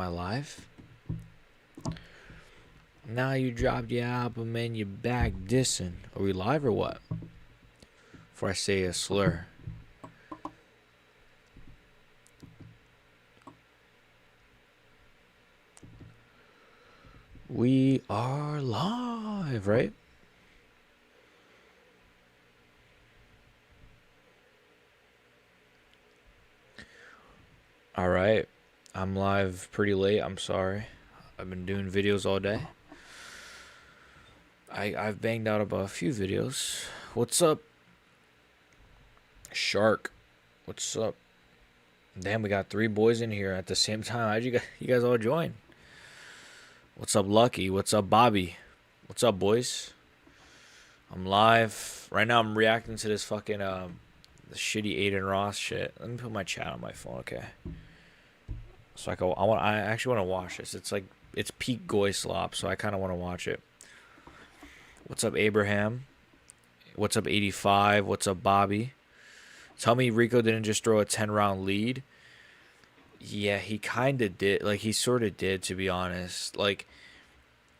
Am I live? Now you dropped your album and you back dissing. Are we live or what? Before I say a slur. We are live, right? Alright. I'm live pretty late. I'm sorry. I've been doing videos all day. I've banged out about a few videos. What's up, Shark? What's up? Damn, we got 3 boys in here at the same time. How'd you guys all join? What's up, Lucky? What's up, Bobby? What's up, boys? I'm live. Right now I'm reacting to this fucking the shitty Aiden Ross shit. Let me put my chat on my phone, okay? So I actually want to watch this. It's peak goy slop, so I kind of want to watch it. What's up, Abraham? What's up, 85? What's up, Bobby? Tell me Rico didn't just throw a 10-round lead. Yeah, he kind of did. Like, he sort of did, to be honest. Like,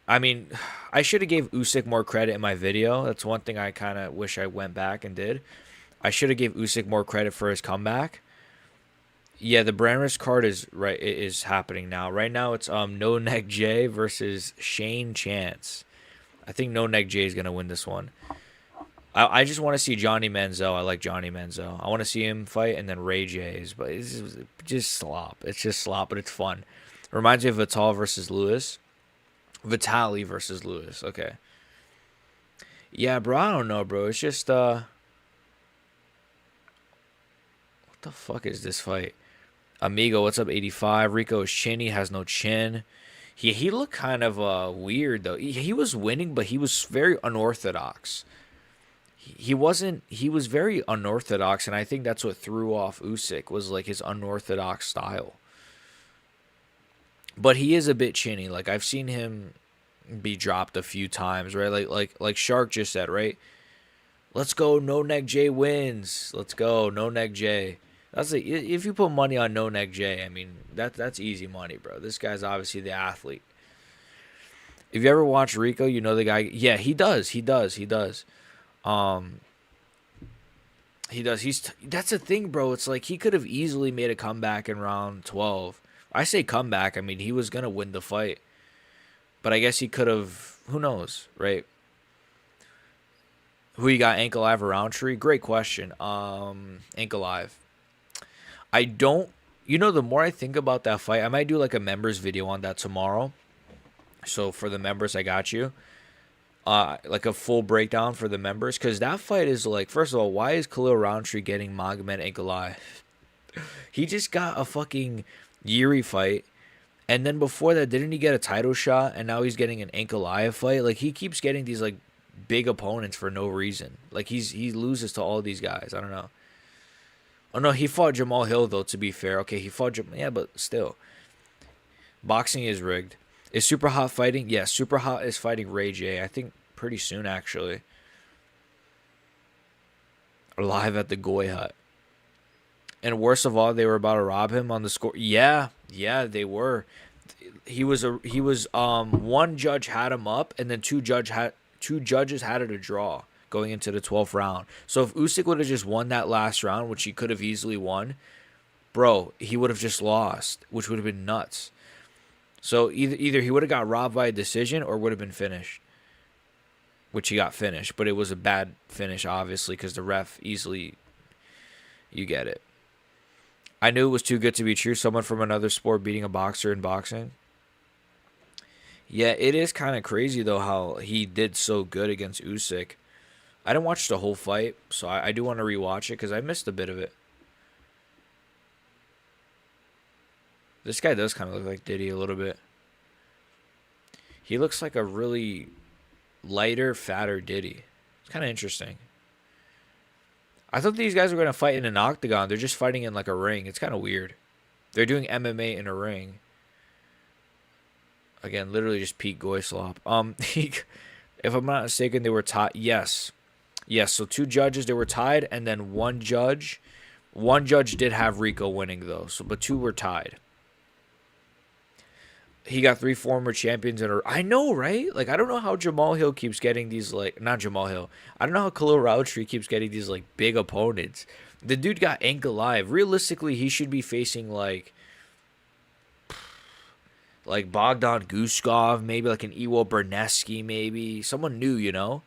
I mean, I should have gave Usyk more credit in my video. That's one thing I kind of wish I went back and did. I should have gave Usyk more credit for his comeback. Yeah, the Brandris card is happening now. Right now, it's No Neck J versus Shane Chance. I think No Neck J is gonna win this one. I just want to see Johnny Manziel. I like Johnny Manziel. I want to see him fight, and then Ray J's. But it's just slop. It's just slop, but it's fun. It reminds me of Vital versus Lewis. Vitali versus Lewis. Okay. Yeah, bro. I don't know, bro. It's just what the fuck is this fight? Amigo, what's up? 85. Rico is chinny, has no chin. He looked kind of weird though. He was winning, but he was very unorthodox. He wasn't. He was very unorthodox, and I think that's what threw off Usyk was like his unorthodox style. But he is a bit chinny. Like I've seen him be dropped a few times, right? Like Shark just said, right? Let's go, No Neck J wins. Let's go, No Neck J. That's like if you put money on No Neck J, I mean that's easy money, bro. This guy's obviously the athlete. If you ever watch Rico, you know the guy. Yeah, he does. He does. He does. He does. That's the thing, bro. It's like he could have easily made a comeback in round 12. I say comeback. I mean, he was gonna win the fight, but I guess he could have. Who knows, right? Who you got, Ankalaev or Roundtree? Great question. Ankalaev. I don't. You know, the more I think about that fight, I might do like a members video on that tomorrow. So for the members, I got you. Like a full breakdown for the members, because that fight is like, first of all, why is Khalil Roundtree getting Magomed Ankalaev? He just got a fucking Yuri fight, and then before that, didn't he get a title shot? And now he's getting an Ankalaev fight. Like he keeps getting these like big opponents for no reason. Like he loses to all these guys. I don't know. Oh no, he fought Jamal Hill though. To be fair, okay, he fought yeah, but still, boxing is rigged. Is Super Hot fighting? Yeah, Super Hot is fighting Ray J. I think pretty soon, actually. Live at the Goy Hut. And worst of all, they were about to rob him on the score. Yeah, they were. One judge had him up, and then two judges had it a draw going into the 12th round. So if Usyk would have just won that last round, which he could have easily won, bro, he would have just lost, which would have been nuts. So either he would have got robbed by a decision or would have been finished, which he got finished. But it was a bad finish, obviously, because the ref easily, you get it. I knew it was too good to be true. Someone from another sport beating a boxer in boxing. Yeah, it is kind of crazy, though, how he did so good against Usyk. I didn't watch the whole fight, so I do want to rewatch it because I missed a bit of it. This guy does kind of look like Diddy a little bit. He looks like a really lighter, fatter Diddy. It's kind of interesting. I thought these guys were going to fight in an octagon. They're just fighting in like a ring. It's kind of weird. They're doing MMA in a ring. Again, literally just peak goy slop. If I'm not mistaken, they were tied. Yes. So 2 judges, they were tied, and then one judge did have Rico winning though. So but 2 were tied. He got 3 former champions in a. I know, right? Like I don't know how Jamal Hill keeps getting these like not Jamal Hill. I don't know how Khalil Roundtree keeps getting these like big opponents. The dude got Ankalaev. Realistically, he should be facing like Bogdan Guskov, maybe like an Iwo Berneski, maybe someone new, you know.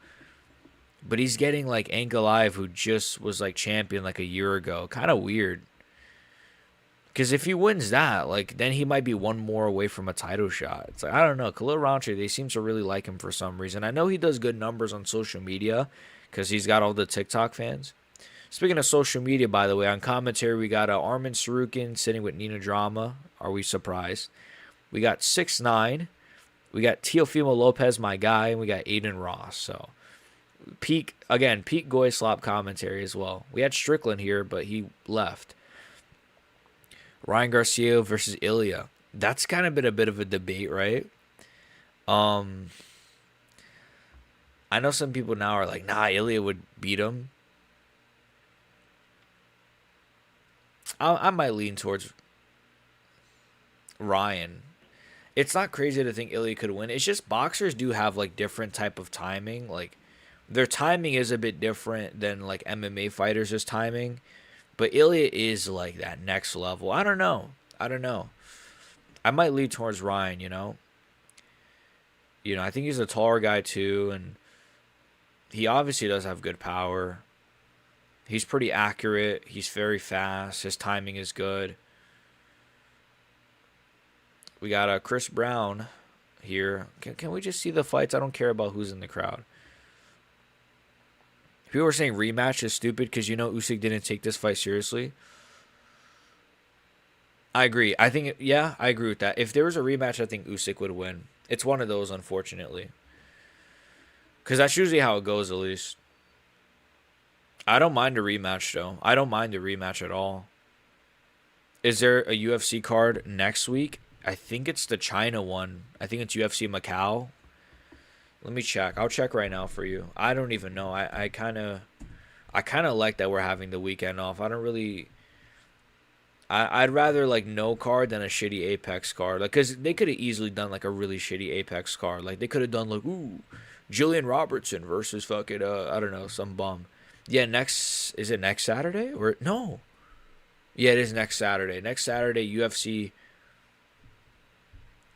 But he's getting like Ankalaev, who just was like champion like a year ago. Kind of weird. Because if he wins that, like, then he might be one more away from a title shot. It's like, I don't know. Khalil Roundtree, they seem to really like him for some reason. I know he does good numbers on social media because he's got all the TikTok fans. Speaking of social media, by the way, on commentary, we got Armin Sarukin sitting with Nina Drama. Are we surprised? We got 6ix9ine. We got Teofimo Lopez, my guy. And we got Aiden Ross. So, peak Goy Slop commentary as well. We had Strickland here, but he left. Ryan Garcia versus Ilya. That's kind of been a bit of a debate, right? I know some people now are like, nah, Ilya would beat him. I might lean towards Ryan. It's not crazy to think Ilya could win. It's just boxers do have like different type of timing. Like their timing is a bit different than like MMA fighters' timing. But Ilya is like that next level. I don't know. I might lean towards Ryan, you know. I think he's a taller guy too, and he obviously does have good power. He's pretty accurate. He's very fast. His timing is good. We got Chris Brown here. Can we just see the fights? I don't care about who's in the crowd. People were saying rematch is stupid because Usyk didn't take this fight seriously. I agree. I agree with that. If there was a rematch, I think Usyk would win. It's one of those, unfortunately. Because that's usually how it goes, at least. I don't mind a rematch, though. I don't mind a rematch at all. Is there a UFC card next week? I think it's the China one. I think it's UFC Macau. Let me check. I'll check right now for you. I don't even know. I kind of like that we're having the weekend off. I don't really. I'd rather like no card than a shitty Apex card. Like, cause they could have easily done like a really shitty Apex card. Like they could have done like Jillian Robertson versus fucking I don't know, some bum. Yeah, is it next Saturday or no? Yeah, it is next Saturday. Next Saturday UFC.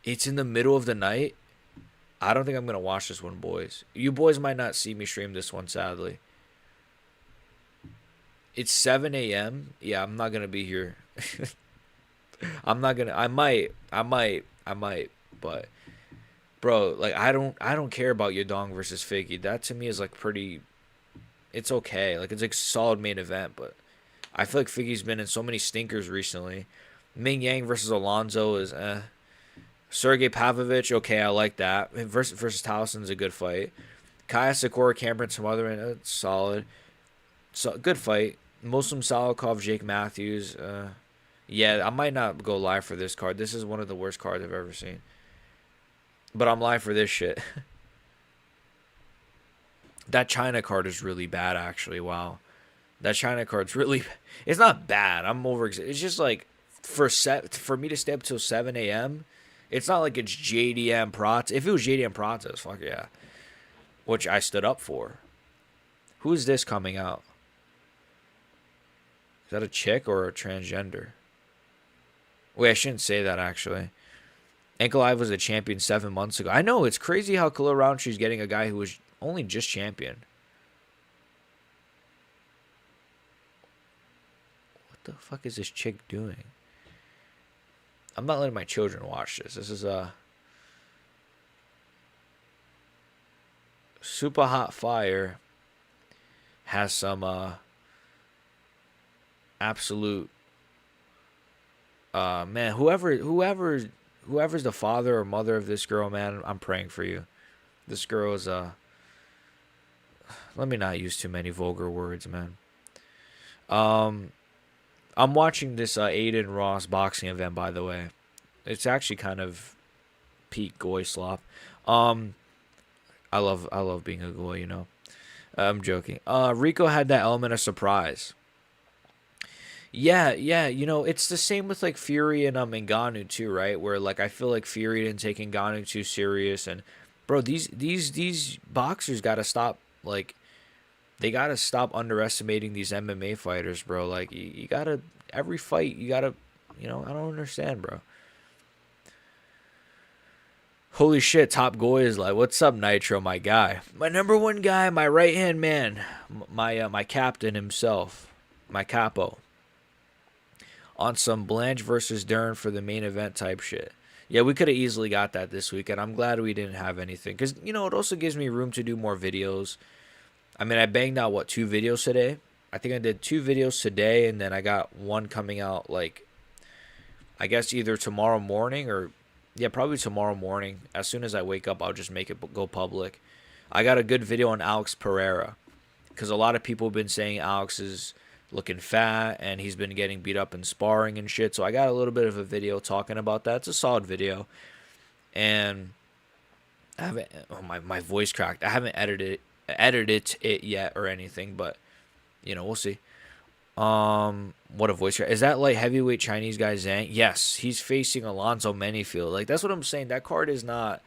It's in the middle of the night. I don't think I'm going to watch this one, boys. You boys might not see me stream this one, sadly. It's 7 a.m. Yeah, I'm not going to be here. I'm not going to. I might. But, bro, like, I don't care about Yadong versus Figgy. That, to me, is, like, pretty. It's okay. Like, it's, like, solid main event. But I feel like Figgy's been in so many stinkers recently. Ming Yang versus Alonzo is, Sergey Pavlovich, okay, I like that. Versus Towson's a good fight. Kaya Sakura, Cameron Smotherman, that's solid. So good fight. Muslim Salikov, Jake Matthews. Yeah, I might not go live for this card. This is one of the worst cards I've ever seen. But I'm live for this shit. That China card is really bad, actually. Wow. That China card's really. It's not bad. I'm over. It's just like for me to stay up till 7 a.m. It's not like it's JDM Prats. If it was JDM Pratas, fuck yeah. Which I stood up for. Who's this coming out? Is that a chick or a transgender? Wait, I shouldn't say that, actually. Ankalaev was a champion 7 months ago. I know, it's crazy how Khalil Roundtree's getting a guy who was only just champion. What the fuck is this chick doing? I'm not letting my children watch this. This is Super Hot Fire has some absolute man, whoever's the father or mother of this girl, man, I'm praying for you. This girl is let me not use too many vulgar words, man. I'm watching this Aiden Ross boxing event, by the way. It's actually kind of peak goy slop. I love being a goy, you know. I'm joking. Rico had that element of surprise. Yeah, yeah, you know, it's the same with like Fury and Ngannou too, right? Where like I feel like Fury didn't take Ngannou too serious, and bro, these boxers got to stop, like they got to stop underestimating these MMA fighters, bro. Like you got to every fight, you got to, you know, I don't understand, bro. Holy shit, Top Goy is like, "What's up, Nitro, my guy? My number one guy, my right-hand man, my captain himself, my capo." On some Blanche versus Dern for the main event type shit. Yeah, we could have easily got that this weekend. I'm glad we didn't have anything because you know it also gives me room to do more videos. I mean, I banged out what 2 videos today. I think I did 2 videos today, and then I got one coming out like I guess either tomorrow morning or yeah, probably tomorrow morning. As soon as I wake up, I'll just make it go public. I got a good video on Alex Pereira because a lot of people have been saying Alex is looking fat and he's been getting beat up in sparring and shit. So I got a little bit of a video talking about that. It's a solid video, and I haven't. Oh, my voice cracked. I haven't edited it yet or anything, but you know we'll see. What a voice crack. Is that like heavyweight Chinese guy Zhang? Yes, he's facing Alonzo Menifield. Like that's what I'm saying. That card is not.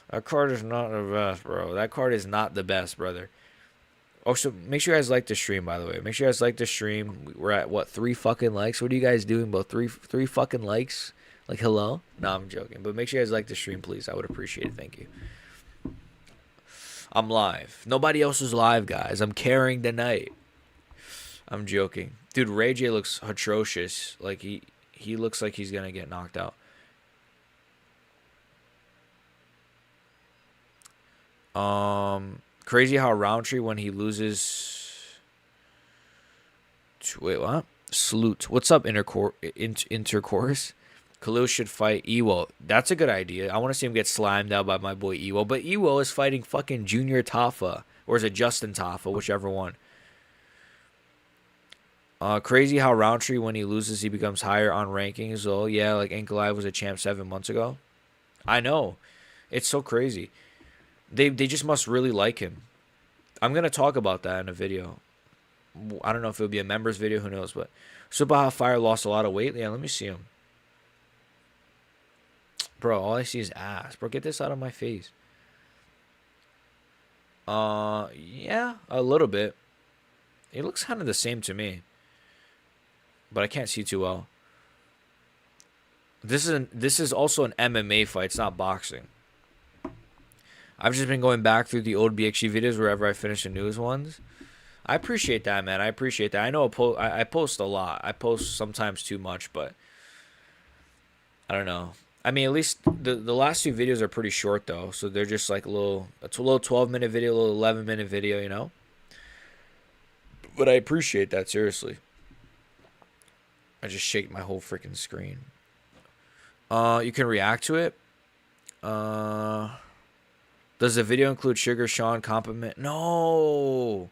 That card is not the best, bro. That card is not the best, brother. Also, make sure you guys like the stream, by the way. Make sure you guys like the stream. We're at, what, 3 fucking likes? What are you guys doing, bro? Three fucking likes? Like, hello? No, I'm joking. But make sure you guys like the stream, please. I would appreciate it. Thank you. I'm live. Nobody else is live, guys. I'm carrying the night. I'm joking. Dude, Ray J looks atrocious. Like, he looks like he's going to get knocked out. Crazy how Roundtree, when he loses... Wait, what? Salute. What's up, Intercourse? Khalil should fight Ewo. That's a good idea. I want to see him get slimed out by my boy Ewo. But Ewo is fighting fucking Junior Tafa. Or is it Justin Tafa? Whichever one. Crazy how Roundtree, when he loses, he becomes higher on rankings. Oh, yeah, like Ankalaev was a champ 7 months ago. I know. It's so crazy. They just must really like him. I'm going to talk about that in a video. I don't know if it'll be a members video, who knows, but Subaha Fire lost a lot of weight. Yeah, let me see him. Bro, all I see is ass. Bro, get this out of my face. Yeah, a little bit. It looks kind of the same to me. But I can't see too well. This is also an MMA fight, it's not boxing. I've just been going back through the old BXG videos wherever I finish the newest ones. I appreciate that, man. I appreciate that. I know I post a lot. I post sometimes too much, but I don't know. I mean, at least the last 2 videos are pretty short, though. So they're just like it's a little 12-minute video, a little 11-minute video, you know? But I appreciate that, seriously. I just shake my whole freaking screen. You can react to it. Does the video include Sugar Sean compliment? No.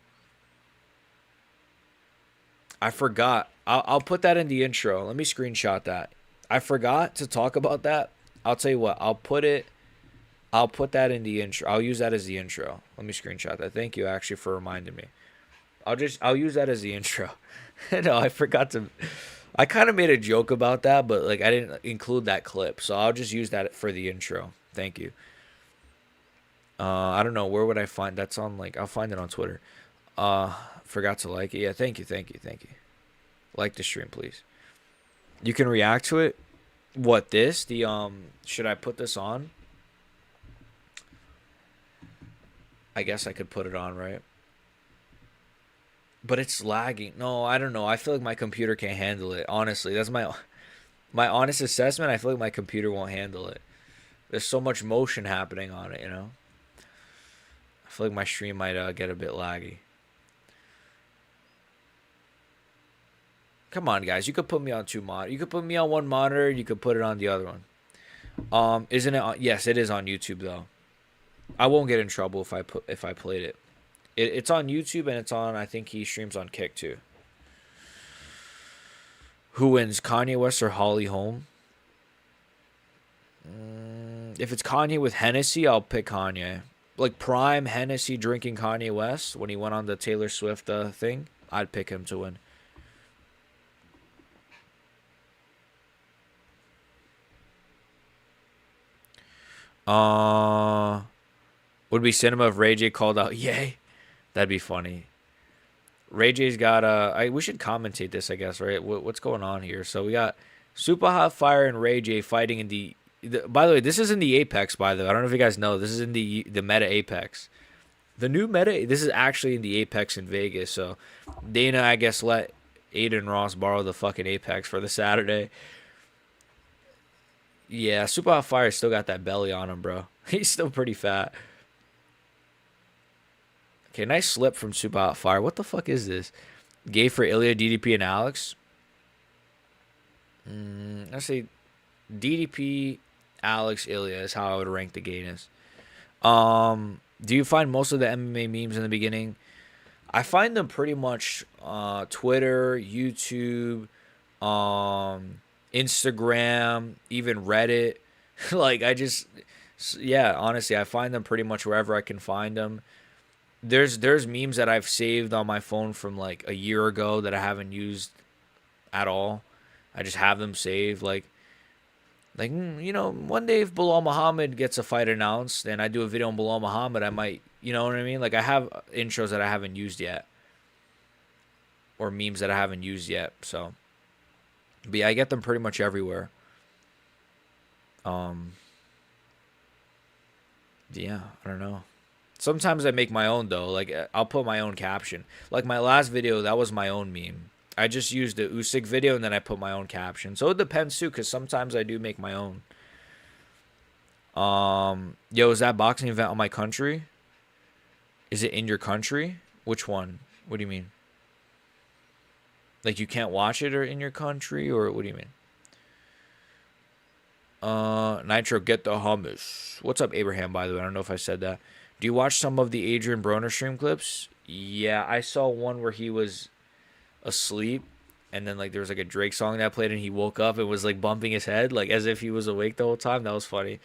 I forgot. I'll put that in the intro. Let me screenshot that. I forgot to talk about that. I'll tell you what. I'll put that in the intro. I'll use that as the intro. Let me screenshot that. Thank you actually for reminding me. I'll use that as the intro. No, I forgot to. I kind of made a joke about that, but like I didn't include that clip, so I'll just use that for the intro. Thank you. I don't know, where would I find that's on, like I'll find it on Twitter. Forgot to like it. Yeah, thank you. Like the stream, please. You can react to it. What, this? The should I put this on? I guess I could put it on, right? But it's lagging. No, I don't know. I feel like my computer can't handle it. Honestly, that's my honest assessment. I feel like my computer won't handle it. There's so much motion happening on it, you know? I feel like my stream might get a bit laggy. Come on, guys. You could put me on 2 monitors. You could put me on 1 monitor. You could put it on the other one. Isn't it on? Yes, it is on YouTube, though. I won't get in trouble if I played it. It's on YouTube, and it's on, I think he streams on Kick, too. Who wins, Kanye West or Holly Holm? If it's Kanye with Hennessy, I'll pick Kanye. Like prime Hennessy drinking Kanye West when he went on the Taylor Swift thing, I'd pick him to win. Uh, would be cinema if Ray J called out, yay. That'd be funny. Ray J's got we should commentate this, I guess, right? What's going on here? So we got Super Hot Fire and Ray J fighting in by the way, this is in the Apex, by the way. I don't know if you guys know. This is in the Meta Apex. The new Meta, this is actually in the Apex in Vegas. So Dana, I guess, let Aiden Ross borrow the fucking Apex for the Saturday. Yeah, Super Hot Fire still got that belly on him, bro. He's still pretty fat. Okay, nice slip from Super Hot Fire. What the fuck is this? Gay for Ilya, DDP, and Alex. Let's say DDP, Alex, Ilya is how I would rank the gayness. Do you find most of the MMA memes in the beginning? I find them pretty much Twitter, YouTube, Instagram, even Reddit. Like yeah, honestly, I find them pretty much wherever I can find them. There's memes that I've saved on my phone from like a year ago that I haven't used at all. I just have them saved. Like one day if Bilal Muhammad gets a fight announced and I do a video on Bilal Muhammad, I might, you know what I mean? Like I have intros that I haven't used yet, or memes that I haven't used yet. So, but yeah, I get them pretty much everywhere. Yeah, I don't know. Sometimes I make my own though. Like I'll put my own caption. Like my last video, that was my own meme. I just used the Usyk video and then I put my own caption. So it depends too, because sometimes I do make my own. Yo, is that boxing event on my country? Is it in your country? Which one? What do you mean? Like you can't watch it or in your country, or what do you mean? Nitro, get the hummus. What's up, Abraham, by the way? I don't know if I said that. Do you watch some of the Adrian Broner stream clips? Yeah, I saw one where he was asleep and then like there was like a Drake song that played and he woke up and was like bumping his head like as if he was awake the whole time. That was funny.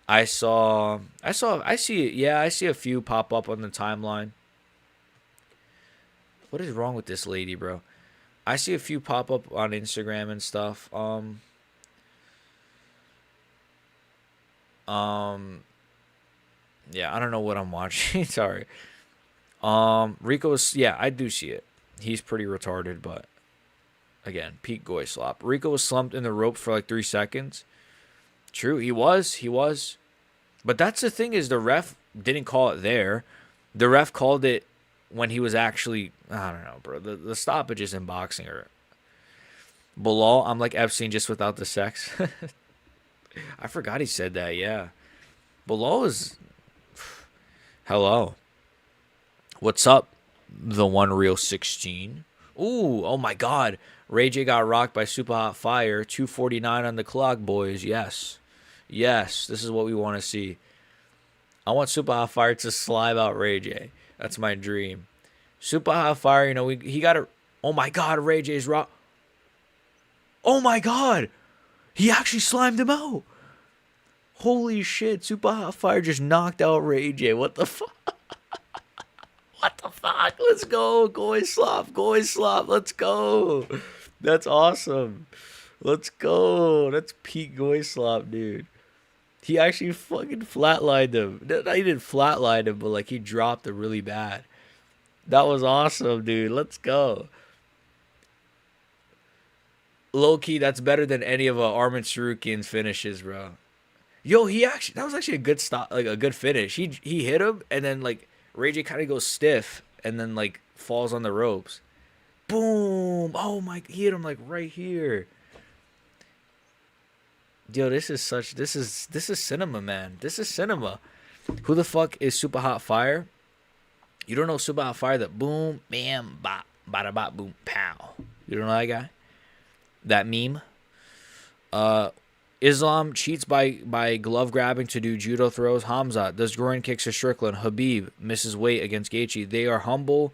I see yeah, I see a few pop up on the timeline. What is wrong with this lady, bro? I see a few pop up on Instagram and stuff. Yeah, I don't know what I'm watching. Sorry. Rico's, yeah, I do see it. He's pretty retarded, but again, peak goy slop. Rico was slumped in the rope for like 3 seconds. True, he was. But that's the thing is the ref didn't call it there. The ref called it when he was actually, I don't know, bro. The stoppages in boxing are Bilal, I'm like Epstein just without the sex. I forgot he said that, yeah. Bilal is, hello. What's up? The one real 16. Ooh, oh my God. Ray J got rocked by Super Hot Fire. 2:49 on the clock, boys. Yes. Yes, this is what we want to see. I want Super Hot Fire to slime out Ray J. That's my dream. Super Hot Fire, he got a... Oh my God, Ray J's rock. Oh my God. He actually slimed him out. Holy shit, Super Hot Fire just knocked out Ray J. What the fuck? What the fuck? Let's go. Goy slop. Let's go. That's awesome. Let's go. That's peak goy slop, dude. He actually fucking flatlined him. He didn't flatline him, but like he dropped him really bad. That was awesome, dude. Let's go. Low key, that's better than any of Armin Sarukian's finishes, bro. Yo, that was actually a good stop, like a good finish. He hit him and then like Ray J kind of goes stiff and then like falls on the ropes. Boom! Oh my, he hit him like right here. Yo, this is cinema, man. This is cinema. Who the fuck is Super Hot Fire? You don't know Super Hot Fire? That boom, bam, bop, bada bop, boom, pow. You don't know that guy? That meme? Islam cheats by glove grabbing to do judo throws. Hamza does groin kicks to Strickland. Habib misses weight against Gaethje. They are humble,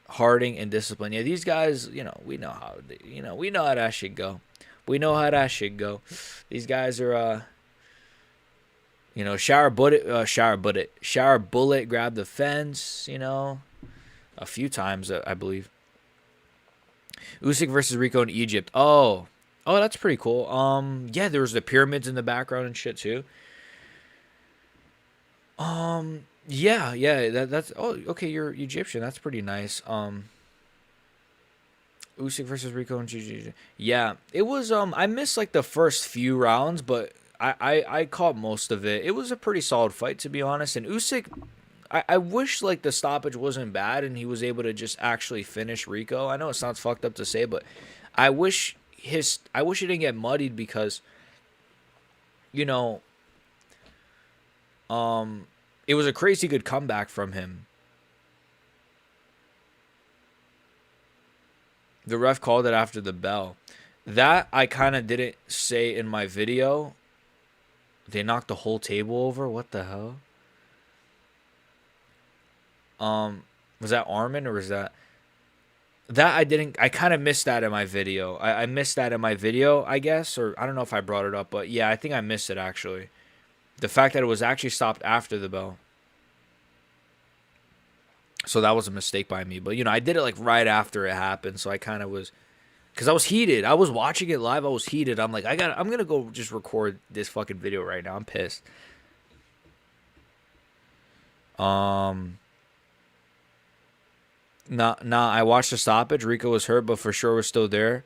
Harding, and disciplined. Yeah, these guys, we know how that should go. We know how that should go. These guys are, shower bullet, grab the fence, a few times, I believe. Usyk versus Rico in Egypt. Oh, that's pretty cool. Yeah, there was the pyramids in the background and shit too. Yeah, yeah. That's oh, okay. You're Egyptian. That's pretty nice. Usyk versus Rico and GG. Yeah, it was. I missed like the first few rounds, but I caught most of it. It was a pretty solid fight, to be honest. And Usyk, I wish like the stoppage wasn't bad and he was able to just actually finish Rico. I know it sounds fucked up to say, but I wish it didn't get muddied because you know, it was a crazy good comeback from him. The ref called it after the bell. That I kind of didn't say in my video. They knocked the whole table over. What the hell? Was that Armin or was that I didn't? I kind of missed that in my video. I missed that in my video, I guess, or I don't know if I brought it up, but yeah, I think I missed it actually. The fact that it was actually stopped after the bell. So that was a mistake by me. But I did it like right after it happened, so I kind of was because I was heated. I was watching it live. I was heated. I'm like, I'm gonna go just record this fucking video right now. I'm pissed. Um, nah. I watched the stoppage. Rico was hurt, but for sure was still there.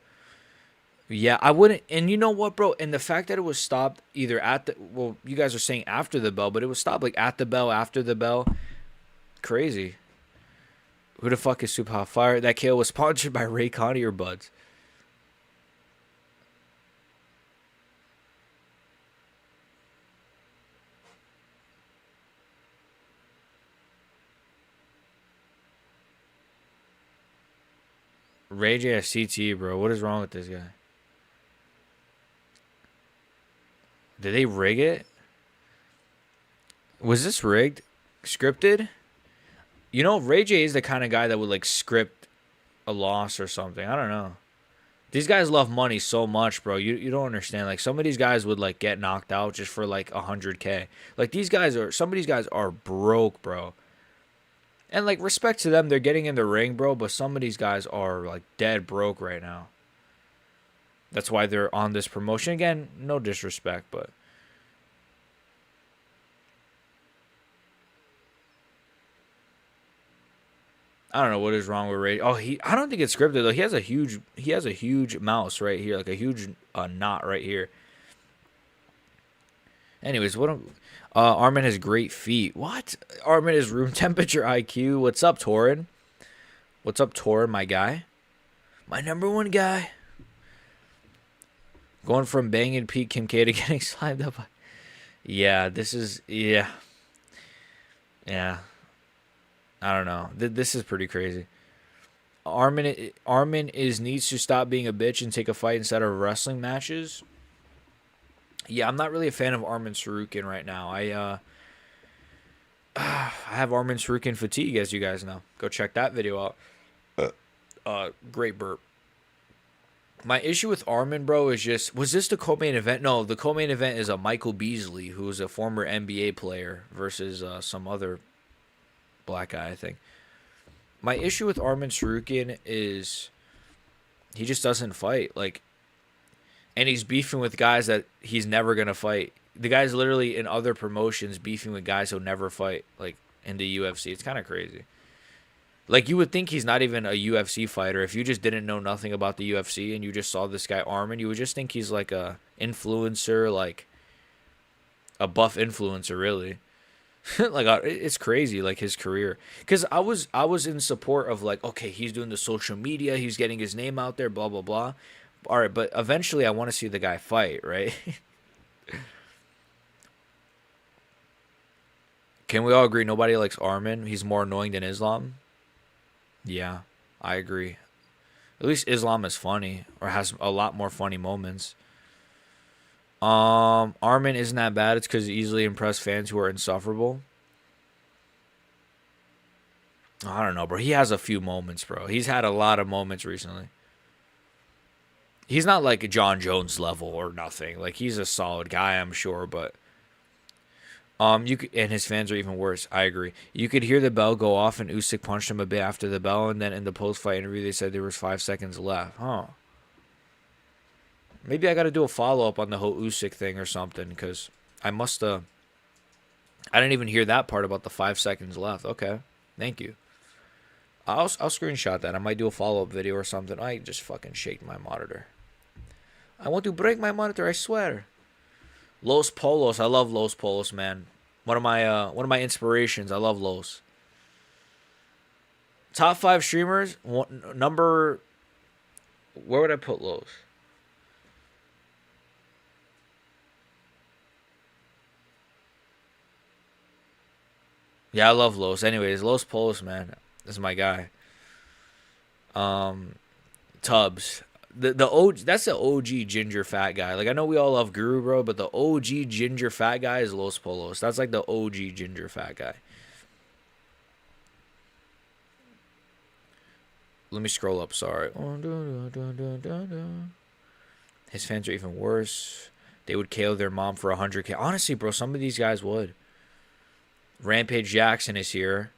Yeah, I wouldn't. And you know what, bro? And the fact that it was stopped either at the you guys are saying after the bell, but it was stopped like at the bell, after the bell. Crazy. Who the fuck is Super Hot Fire? That KO was sponsored by Ray Connie or Buds. Ray J has CTE, bro. What is wrong with this guy? Did they rig it? Was this rigged? Scripted? Ray J is the kind of guy that would like script a loss or something. I don't know. These guys love money so much, bro. You don't understand. Like some of these guys would like get knocked out just for like 100K. Like some of these guys are broke, bro. And like respect to them, they're getting in the ring, bro. But some of these guys are like dead broke right now. That's why they're on this promotion. Again, no disrespect, but I don't know what is wrong with Ray. Oh, I don't think it's scripted though. He has a huge mouse right here, like a huge knot right here. Anyways, Armin has great feet. What? Armin is room temperature IQ. What's up, Torin? What's up, Torin, my guy? My number one guy. Going from banging Pete Kim K to getting slimed up. Yeah, yeah. I don't know. This is pretty crazy. Armin needs to stop being a bitch and take a fight instead of wrestling matches. Yeah, I'm not really a fan of Armin Sarukian right now. I have Armin Sarukian fatigue, as you guys know. Go check that video out. Great burp. My issue with Armin, bro, is just was this the co-main event? No, the co-main event is a Michael Beasley, who is a former NBA player, versus some other black guy, I think. My issue with Armin Sarukian is he just doesn't fight. Like, and he's beefing with guys that he's never gonna fight. The guy's literally in other promotions beefing with guys who'll never fight, like in the UFC. It's kind of crazy. Like, you would think he's not even a UFC fighter. If you just didn't know nothing about the UFC and you just saw this guy Armin, you would just think he's like a influencer, like a buff influencer, really. Like, it's crazy, like his career. Because I was in support of like, okay, he's doing the social media, he's getting his name out there, blah blah blah. All right, but eventually I want to see the guy fight, right? Can we all agree nobody likes Armin? He's more annoying than Islam. Yeah, I agree. At least Islam is funny or has a lot more funny moments. Armin isn't that bad. It's because he easily impress fans who are insufferable. I don't know, bro. He has a few moments, bro. He's had a lot of moments recently. He's not like a John Jones level or nothing. Like, he's a solid guy, I'm sure, but and his fans are even worse. I agree. You could hear the bell go off, and Usyk punched him a bit after the bell, and then in the post-fight interview, they said there was 5 seconds left. Huh. Maybe I got to do a follow-up on the whole Usyk thing or something, because I must have I didn't even hear that part about the 5 seconds left. Okay, thank you. I'll screenshot that. I might do a follow-up video or something. I just fucking shake my monitor. I want to break my monitor, I swear. Los Polos. I love Los Polos, man. One of my inspirations. I love Los. Top 5 streamers. Number. Where would I put Los? Yeah, I love Los. Anyways, Los Polos, man. This is my guy. Tubbs. The OG, that's the OG ginger fat guy. Like, I know we all love Guru, bro, but the OG ginger fat guy is Los Polos. That's like the OG ginger fat guy. Let me scroll up, sorry. His fans are even worse. They would KO their mom for 100K. Honestly, bro, some of these guys would. Rampage Jackson is here.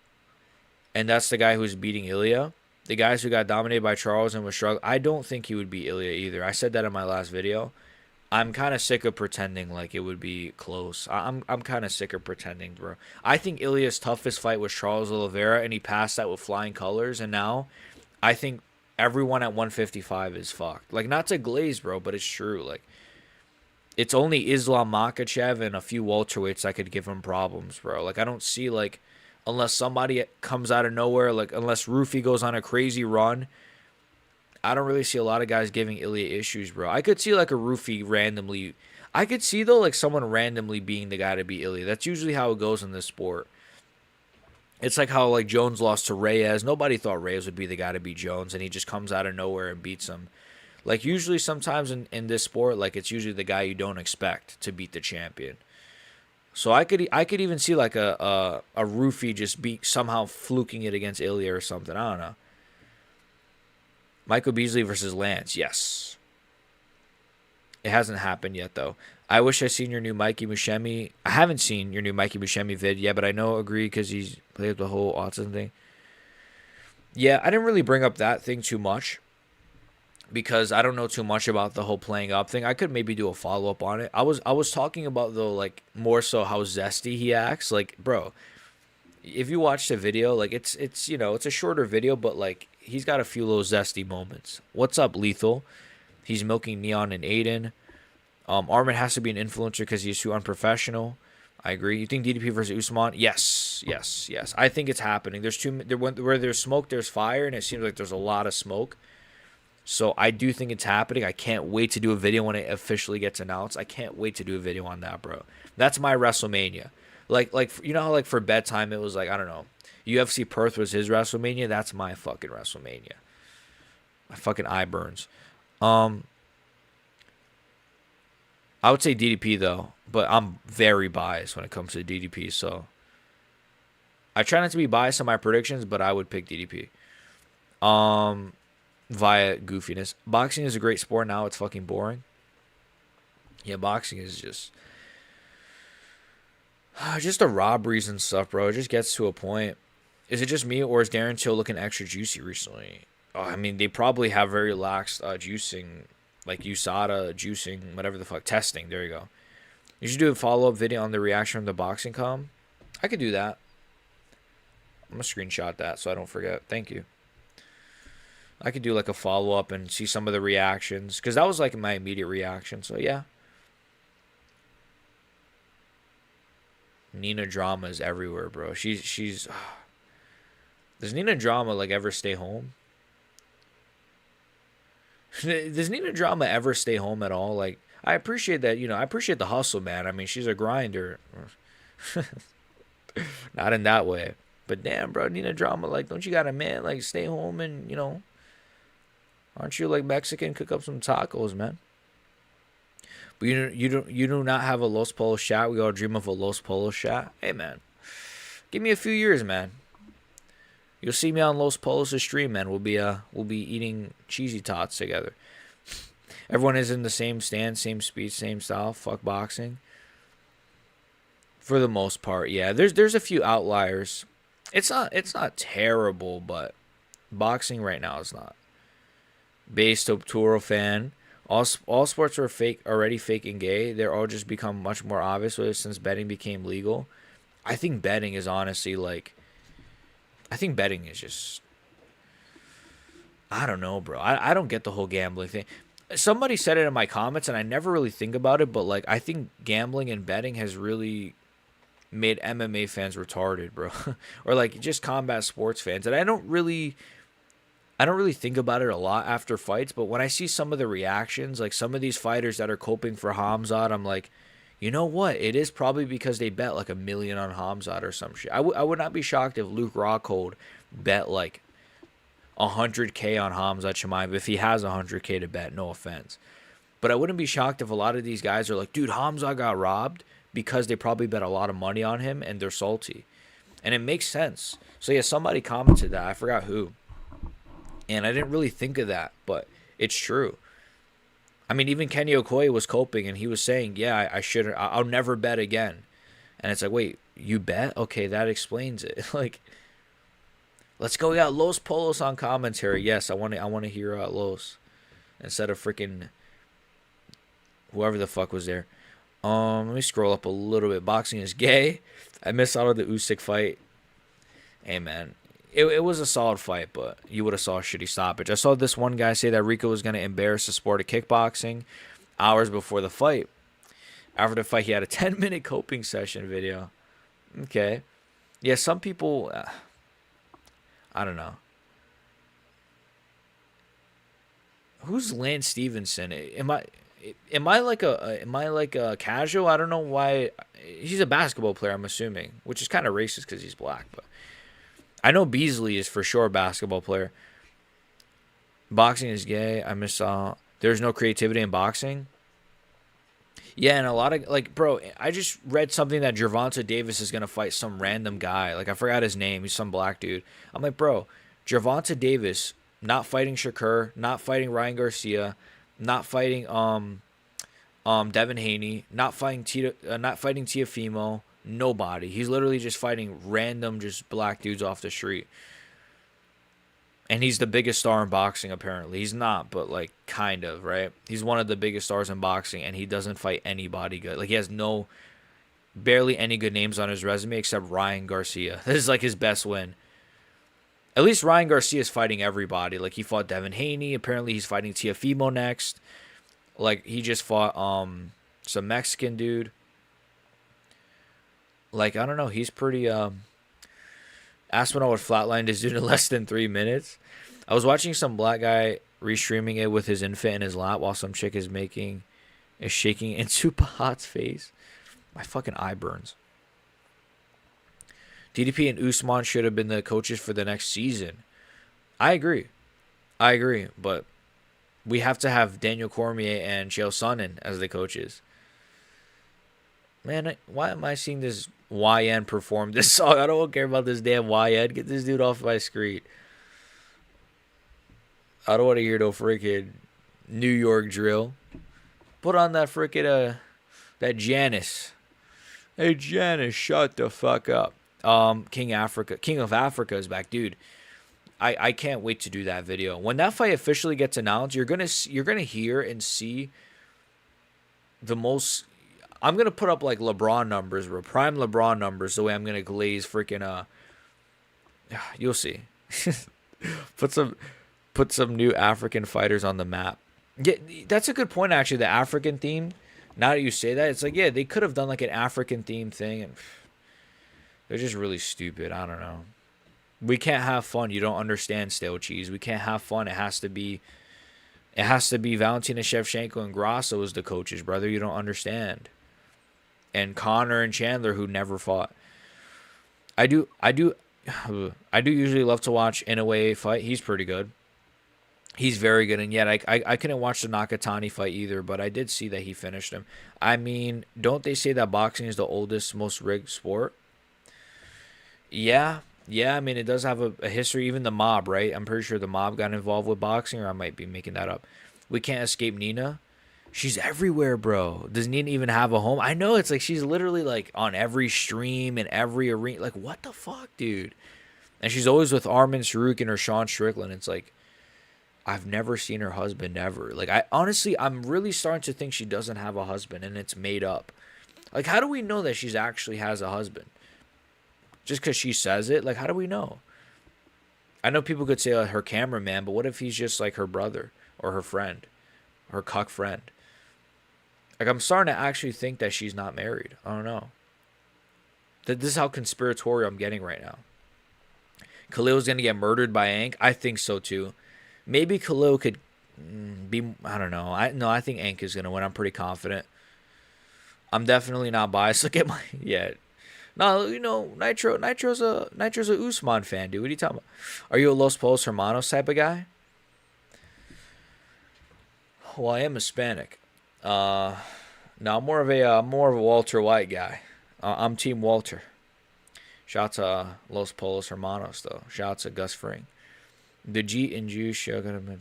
And that's the guy who's beating Ilya. The guys who got dominated by Charles and was struggling. I don't think he would beat Ilya either. I said that in my last video. I'm kind of sick of pretending like it would be close. I'm kind of sick of pretending, bro. I think Ilya's toughest fight was Charles Oliveira, and he passed that with flying colors. And now I think everyone at 155 is fucked. Like, not to glaze, bro, but it's true. Like, it's only Islam Makhachev and a few welterweights that could give him problems, bro. Like, I don't see, like, unless somebody comes out of nowhere, like, unless Rufy goes on a crazy run, I don't really see a lot of guys giving Ilya issues, bro. I could see, like, a Rufy randomly. I could see, though, like, someone randomly being the guy to beat Ilya. That's usually how it goes in this sport. It's like how, like, Jones lost to Reyes. Nobody thought Reyes would be the guy to beat Jones, and he just comes out of nowhere and beats him. Like, usually sometimes in this sport, like, it's usually the guy you don't expect to beat the champion. So I could even see, like, a Rufy just somehow fluking it against Ilya or something. I don't know. Michael Beasley versus Lance. Yes. It hasn't happened yet, though. I wish I seen your new Mikey Buscemi. I haven't seen your new Mikey Buscemi vid yet, but I agree because he's played the whole autism thing. Yeah, I didn't really bring up that thing too much because I don't know too much about the whole playing up thing. I could maybe do a follow-up on it. I was talking about, though, like, more so how zesty he acts. Like, bro, if you watch the video, like, it's you know, it's a shorter video, but, like, he's got a few little zesty moments. What's up, Lethal? He's milking Neon and Aiden. Armin has to be an influencer because he's too unprofessional. I agree. You think DDP versus Usman? Yes. I think it's happening. Where there's smoke, there's fire, and it seems like there's a lot of smoke. So I do think it's happening. I can't wait to do a video when it officially gets announced. I can't wait to do a video on that, bro. That's my WrestleMania. Like you know how, like, for bedtime it was like, I don't know, UFC Perth was his WrestleMania. That's my fucking WrestleMania. My fucking eye burns. I would say DDP, though, but I'm very biased when it comes to DDP, so I try not to be biased on my predictions, but I would pick DDP. Via goofiness. Boxing is a great sport now. It's fucking boring. Yeah, boxing is just the robberies and stuff, bro. It just gets to a point. Is it just me, or is Darren Till looking extra juicy recently? Oh, I mean, they probably have very lax juicing, like USADA juicing, whatever the fuck, testing. There you go. You should do a follow-up video on the reaction from the boxing com. I could do that. I'm going to screenshot that so I don't forget. Thank you. I could do, like, a follow-up and see some of the reactions, because that was, like, my immediate reaction. So, yeah. Nina Drama is everywhere, bro. She's... Does Nina Drama, like, ever stay home? Does Nina Drama ever stay home at all? Like, I appreciate that, I appreciate the hustle, man. I mean, she's a grinder. Not in that way. But damn, bro, Nina Drama, like, don't you got a man, like, stay home and, aren't you, like, Mexican? Cook up some tacos, man. But you do not have a Los Polos shot. We all dream of a Los Polos shot. Hey, man, give me a few years, man. You'll see me on Los Polos' stream, man. We'll be eating cheesy tots together. Everyone is in the same stance, same speed, same style. Fuck boxing. For the most part, yeah. There's a few outliers. It's not terrible, but boxing right now is not. Based Toro fan. All sports are already fake and gay. They're all just become much more obvious with it since betting became legal. I think betting is honestly like, I think betting is just, I don't know, bro. I don't get the whole gambling thing. Somebody said it in my comments, and I never really think about it, but like, I think gambling and betting has really made MMA fans retarded, bro, or like just combat sports fans. And I don't really think about it a lot after fights, but when I see some of the reactions, like some of these fighters that are coping for Hamzat, I'm like, you know what? It is probably because they bet like 1 million on Hamzat or some shit. I would not be shocked if Luke Rockhold bet like 100K on Hamzat Chimaev if he has 100K to bet. No offense, but I wouldn't be shocked if a lot of these guys are like, dude, Hamzat got robbed because they probably bet a lot of money on him and they're salty, and it makes sense. So yeah, somebody commented that, I forgot who. And I didn't really think of that, but it's true. I mean, even Kenny Okoye was coping, and he was saying, yeah, I shouldn't, I'll never bet again. And it's like, wait, you bet? Okay, that explains it. Like, let's go. We got Los Polos on commentary. Yes, I want to hear Los instead of freaking whoever the fuck was there. Let me scroll up a little bit. Boxing is gay. I missed out on the Usyk fight. Hey, man. It was a solid fight, but you would have saw a shitty stoppage. I saw this one guy say that Rico was going to embarrass the sport of kickboxing hours before the fight. After the fight, he had a 10-minute coping session video. Okay. Yeah, some people, I don't know. Who's Lance Stevenson? Am I like a casual? I don't know why. He's a basketball player, I'm assuming, which is kind of racist because he's black, but I know Beasley is for sure a basketball player. Boxing is gay. I miss there's no creativity in boxing. Yeah, and a lot of, like, bro, I just read something that Gervonta Davis is going to fight some random guy. Like, I forgot his name. He's some black dude. I'm like, bro, Gervonta Davis not fighting Shakur, not fighting Ryan Garcia, not fighting Devin Haney, not fighting Tiafimo. Nobody. He's literally just fighting random, just black dudes off the street. And he's the biggest star in boxing, apparently. He's not, but, like, kind of, right? He's one of the biggest stars in boxing, and he doesn't fight anybody good. Like, he has barely any good names on his resume except Ryan Garcia. This is, like, his best win. At least Ryan Garcia is fighting everybody. Like, he fought Devin Haney. Apparently, he's fighting Tiafimo next. Like, he just fought some Mexican dude. Like, I don't know. He's pretty... Aspinall would flatline this dude in less than 3 minutes. I was watching some black guy restreaming it with his infant in his lap while some chick is shaking in Superhot's face. My fucking eye burns. DDP and Usman should have been the coaches for the next season. I agree, but we have to have Daniel Cormier and Chael Sonnen as the coaches. Man, why am I seeing this YN perform this song? I don't care about this damn YN. Get this dude off my screen. I don't want to hear no freaking New York drill. Put on that freaking that Janice. Hey Janice, shut the fuck up. King of Africa is back, dude. I can't wait to do that video. When that fight officially gets announced, you're gonna hear and see the most. I'm gonna put up like LeBron numbers, bro. Prime LeBron numbers. The way I'm gonna glaze freaking you'll see. put some new African fighters on the map. Yeah, that's a good point actually. The African theme. Now that you say that, it's like, yeah, they could have done like an African theme thing, and they're just really stupid. I don't know. We can't have fun. You don't understand, stale cheese. We can't have fun. It has to be Valentina Shevchenko and Grasso as the coaches, brother. You don't understand. And Connor and Chandler, who never fought. I do usually love to watch Inoue fight. He's pretty good. He's very good, and yet I couldn't watch the Nakatani fight either, but I did see that he finished him. I mean, don't they say that boxing is the oldest, most rigged sport? Yeah. I mean, it does have a history. Even the mob, right? I'm pretty sure the mob got involved with boxing, or I might be making that up. We can't escape Nina. She's everywhere, bro. Does Nina even have a home? I know, it's like she's literally like on every stream and every arena. Like, what the fuck, dude? And she's always with Armin Sarukin or Sean Strickland. It's like, I've never seen her husband ever. Like, I'm really starting to think she doesn't have a husband and it's made up. Like, how do we know that she's actually has a husband? just because she says it. Like, how do we know? I know people could say her cameraman, but what if he's just like her brother or her friend, her cuck friend? Like, I'm starting to actually think that she's not married. I don't know. This is how conspiratorial I'm getting right now. Khalil's going to get murdered by Ank? I think so too. Maybe Khalil could be, I don't know. I think Ank is going to win. I'm pretty confident. I'm definitely not biased. Look at my, yeah. No, you know, Nitro's a Usman fan, dude. What are you talking about? Are you a Los Polos Hermanos type of guy? Well, I am Hispanic. No, I'm more of a Walter White guy. I'm Team Walter. Shout out to Los Polos Hermanos, though. Shout out to Gus Fring. The G and Jew show got to know.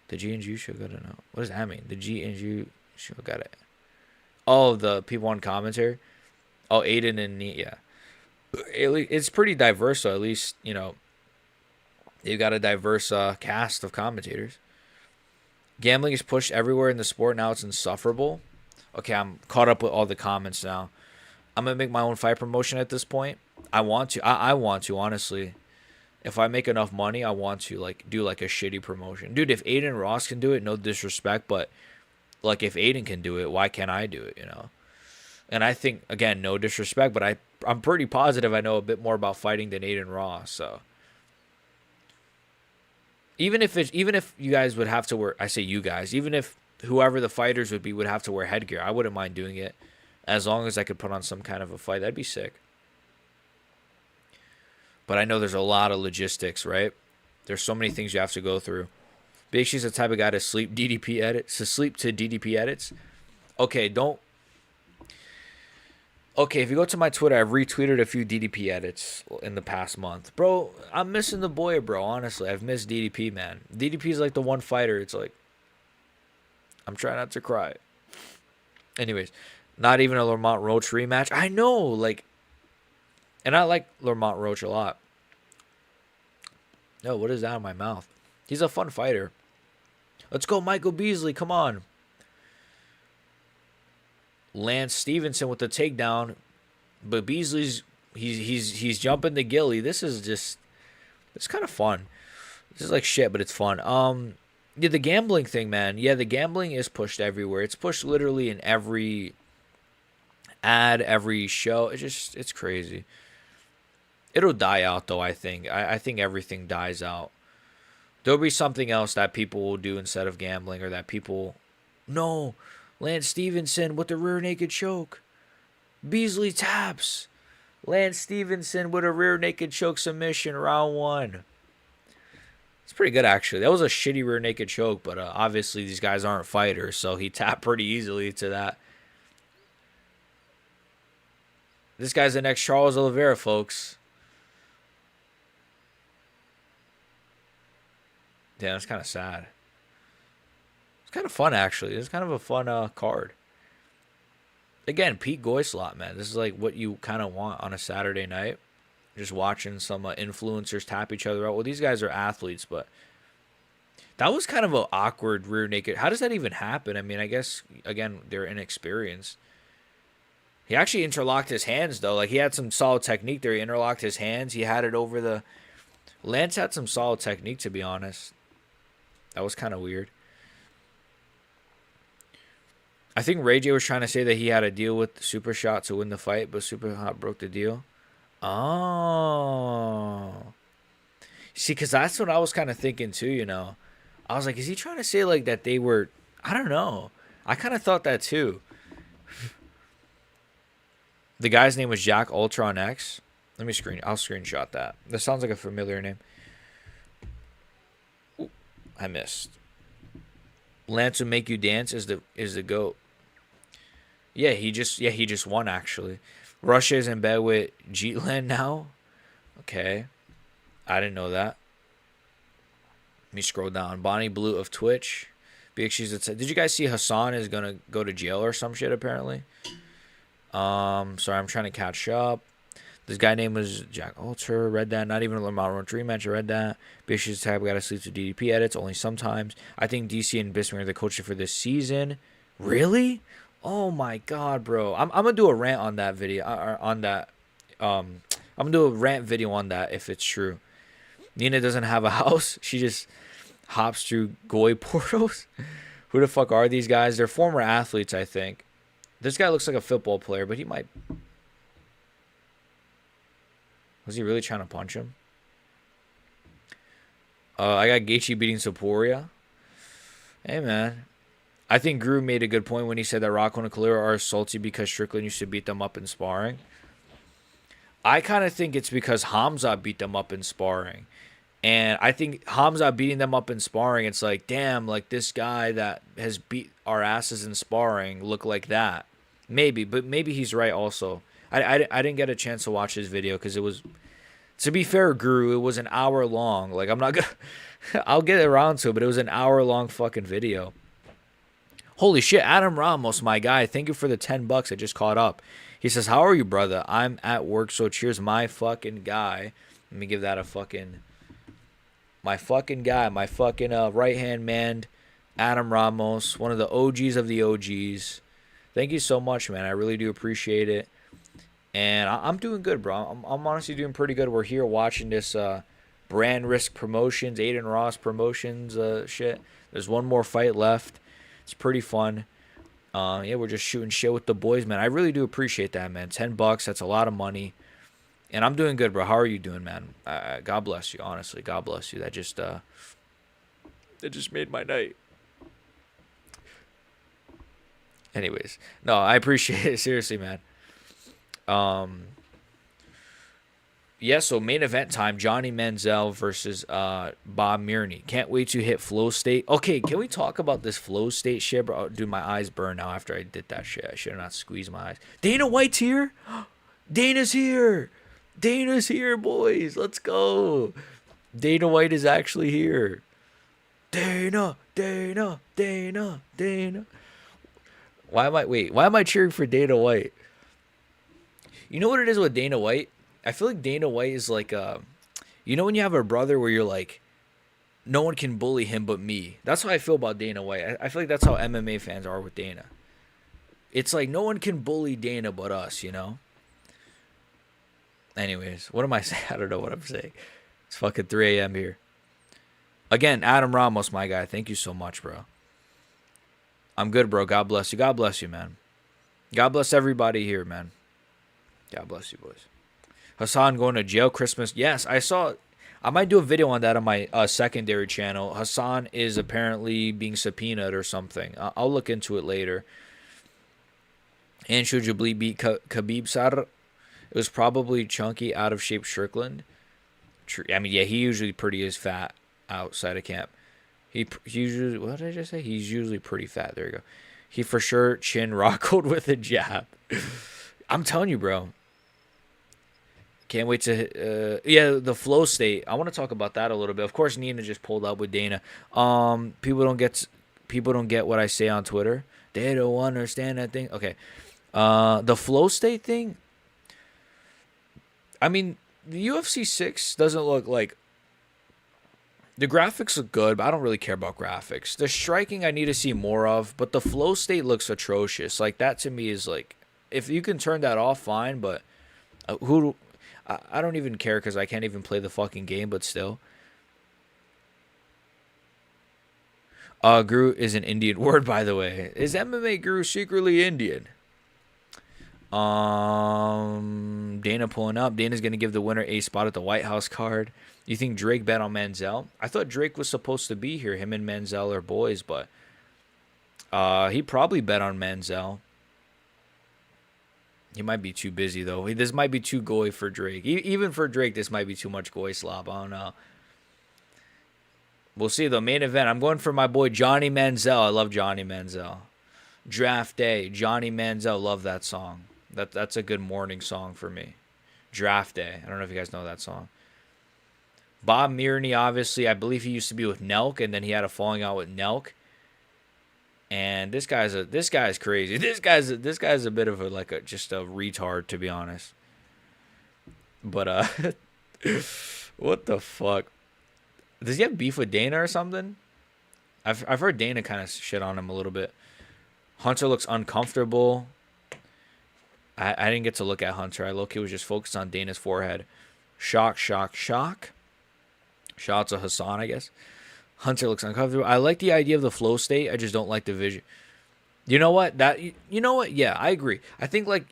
The G and Jew show got to know. What does that mean? The G and Jew show got it. Oh, the people on commentary. Oh, Aiden and yeah. It's pretty diverse, so at least, you know, you've got a diverse cast of commentators. Gambling is pushed everywhere in the sport. Now it's insufferable. Okay, I'm caught up with all the comments now. I'm going to make my own fight promotion at this point. I want to. I want to, honestly. If I make enough money, I want to, like, do, like, a shitty promotion. Dude, if Aiden Ross can do it, no disrespect, but, like, if Aiden can do it, why can't I do it, you know? And I think, again, no disrespect, but I'm pretty positive I know a bit more about fighting than Aiden Ross, so. Even if you guys would have to wear, I say you guys, even if whoever the fighters would be would have to wear headgear, I wouldn't mind doing it. As long as I could put on some kind of a fight, that'd be sick. But I know there's a lot of logistics, right? There's so many things you have to go through. Big Sh's the type of guy to sleep DDP edits, to sleep to DDP edits. Okay, if you go to my Twitter, I've retweeted a few DDP edits in the past month. Bro, I'm missing the boy, bro, honestly. I've missed DDP, man. DDP is like the one fighter. It's like, I'm trying not to cry. Anyways, not even a Lamont Roach rematch. I know, like, and I like Lamont Roach a lot. No, what is that in my mouth? He's a fun fighter. Let's go, Michael Beasley. Come on. Lance Stevenson with the takedown, but Beasley's he's jumping the gilly. This is just, it's kind of fun. This is like shit, but it's fun. Yeah, the gambling thing, man. Yeah, the gambling is pushed everywhere. It's pushed literally in every ad, every show. It's crazy. It'll die out though, I think. I think everything dies out. There'll be something else that people will do instead of gambling, or that people, no, Lance Stevenson with the rear naked choke. Beasley taps. Lance Stevenson with a rear naked choke submission, round 1. It's pretty good, actually. That was a shitty rear naked choke, but obviously these guys aren't fighters, so he tapped pretty easily to that. This guy's the next Charles Oliveira, folks. Damn, that's kind of sad. It's kind of fun, actually. It's kind of a fun card. Again, Pete Goislot, man. This is like what you kind of want on a Saturday night. Just watching some influencers tap each other out. Well, these guys are athletes, but that was kind of an awkward rear naked. How does that even happen? I mean, I guess, again, they're inexperienced. He actually interlocked his hands, though. Like, he had some solid technique there. He interlocked his hands. He had it over the... Lance had some solid technique, to be honest. That was kind of weird. I think Ray J was trying to say that he had a deal with Super Shot to win the fight, but Super Hot broke the deal. Oh. See, because that's what I was kind of thinking, too, you know. I was like, is he trying to say, like, that they were... I don't know. I kind of thought that, too. The guy's name was Jack Ultron X. I'll screenshot that. That sounds like a familiar name. Ooh, I missed. Lance will make you dance is the GOAT. Yeah, he just won, actually. Russia is in bed with Jeetland now. Okay. I didn't know that. Let me scroll down. Bonnie Blue of Twitch. Big She's did you guys see Hassan is gonna go to jail or some shit apparently? Sorry, I'm trying to catch up. This guy name was Jack Alter. Read that. Not even a Lamar Roach rematch. I read that. Big She's tab got to sleep to DDP edits only sometimes. I think DC and Bisping are the coaches for this season. Really? Oh my god, bro. I'm gonna do a rant on that video. On I'm gonna do a rant video on that if it's true. Nina doesn't have a house. She just hops through goy portals. Who the fuck are these guys? They're former athletes, I think. This guy looks like a football player, but he might... Was he really trying to punch him? I got Gaethje beating Saporia. Hey, man. I think Gru made a good point when he said that Rocco and Kalira are salty because Strickland used to beat them up in sparring. I kind of think it's because Hamza beat them up in sparring. And I think Hamza beating them up in sparring, it's like, damn, like this guy that has beat our asses in sparring look like that. Maybe, but maybe he's right also. I didn't get a chance to watch his video because it was, to be fair, Guru, it was an hour long. Like, I'm not going to, I'll get around to it, but it was an hour long fucking video. Holy shit, Adam Ramos, my guy, thank you for the $10. I just caught up. He says, how are you, brother? I'm at work, so cheers, my fucking guy. Let me give that a fucking... My fucking guy, my fucking right-hand man, Adam Ramos, one of the OGs of the OGs. Thank you so much, man. I really do appreciate it. And I'm doing good, bro. I'm honestly doing pretty good. We're here watching this Brand Risk Promotions, Aiden Ross Promotions shit. There's one more fight left. It's pretty fun. Yeah, we're just shooting shit with the boys, man. I really do appreciate that, man. $10, that's a lot of money. And I'm doing good, bro. How are you doing, man? God bless you, honestly. God bless you. That just made my night. Anyways, no, I appreciate it. Seriously, man. Yeah, so main event time, Johnny Manziel versus Bob Menery. Can't wait to hit flow state. Okay, can we talk about this flow state shit, bro? Dude, my eyes burn now after I did that shit. I should have not squeezed my eyes. Dana White's here? Dana's here. Dana's here, boys. Let's go. Dana White is actually here. Dana. Why am I cheering for Dana White? You know what it is with Dana White? I feel like Dana White is like you know when you have a brother where you're like, no one can bully him but me. That's how I feel about Dana White. I feel like that's how MMA fans are with Dana. It's like no one can bully Dana but us, you know? Anyways, what am I saying? I don't know what I'm saying. It's fucking 3 a.m. here. Again, Adam Ramos, my guy. Thank you so much, bro. I'm good, bro. God bless you. God bless you, man. God bless everybody here, man. God bless you, boys. Hassan going to jail Christmas. Yes, I saw. I might do a video on that on my secondary channel. Hassan is apparently being subpoenaed or something. I'll look into it later. And should Jabli beat Khabib Sar? It was probably chunky, out of shape Strickland. I mean, yeah, he usually pretty is fat outside of camp. He usually, what did I just say? He's usually pretty fat. There you go. He for sure chin rockled with a jab. I'm telling you, bro. Can't wait to, yeah, the flow state. I want to talk about that a little bit. Of course, Nina just pulled up with Dana. People don't get what I say on Twitter. They don't understand that thing. Okay. The flow state thing. I mean, the UFC 6 doesn't look like... The graphics look good, but I don't really care about graphics. The striking I need to see more of, but the flow state looks atrocious. Like, that to me is like... If you can turn that off, fine, but... I don't even care because I can't even play the fucking game, but still. Guru is an Indian word, by the way. Is MMA Guru secretly Indian? Dana pulling up. Dana's going to give the winner a spot at the White House card. You think Drake bet on Manziel? I thought Drake was supposed to be here. Him and Manziel are boys, but he probably bet on Manziel. He might be too busy, though. This might be too goy for Drake. Even for Drake, this might be too much goy slop. I don't know. We'll see, though. Main event. I'm going for my boy Johnny Manziel. I love Johnny Manziel. Draft Day. Johnny Manziel. Love that song. That's a good morning song for me. Draft Day. I don't know if you guys know that song. Bob Menery, obviously. I believe he used to be with Nelk, and then he had a falling out with Nelk. And this guy's crazy. This guy's a bit of just a retard, to be honest. But what the fuck? Does he have beef with Dana or something? I've heard Dana kind of shit on him a little bit. Hunter looks uncomfortable. I didn't get to look at Hunter. I low-key was just focused on Dana's forehead. Shock, shock, shock. Shout out to Hassan, I guess. Hunter looks uncomfortable. I like the idea of the flow state. I just don't like the vision. You know what? You know what? Yeah, I agree. I think like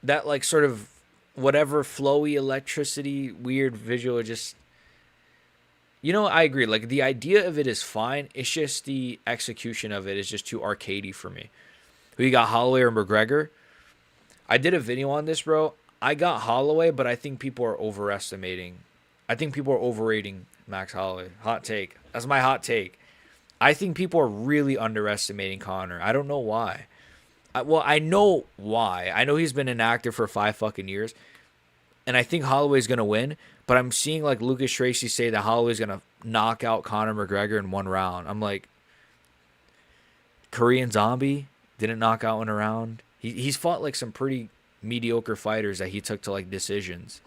that like sort of whatever flowy electricity weird visual just I agree. Like the idea of it is fine. It's just the execution of it is just too arcadey for me. Who you got, Holloway or McGregor? I did a video on this, bro. I got Holloway, but I think people are overestimating. I think people are overrating Max Holloway. Hot take. That's my hot take. I think people are really underestimating Conor. I don't know why. I know why. I know he's been an actor for 5 fucking years. And I think Holloway's going to win. But I'm seeing like Lucas Tracy say that Holloway's going to knock out Conor McGregor in 1 round. I'm like, Korean Zombie didn't knock out in a round. He's fought like some pretty mediocre fighters that he took to like decisions.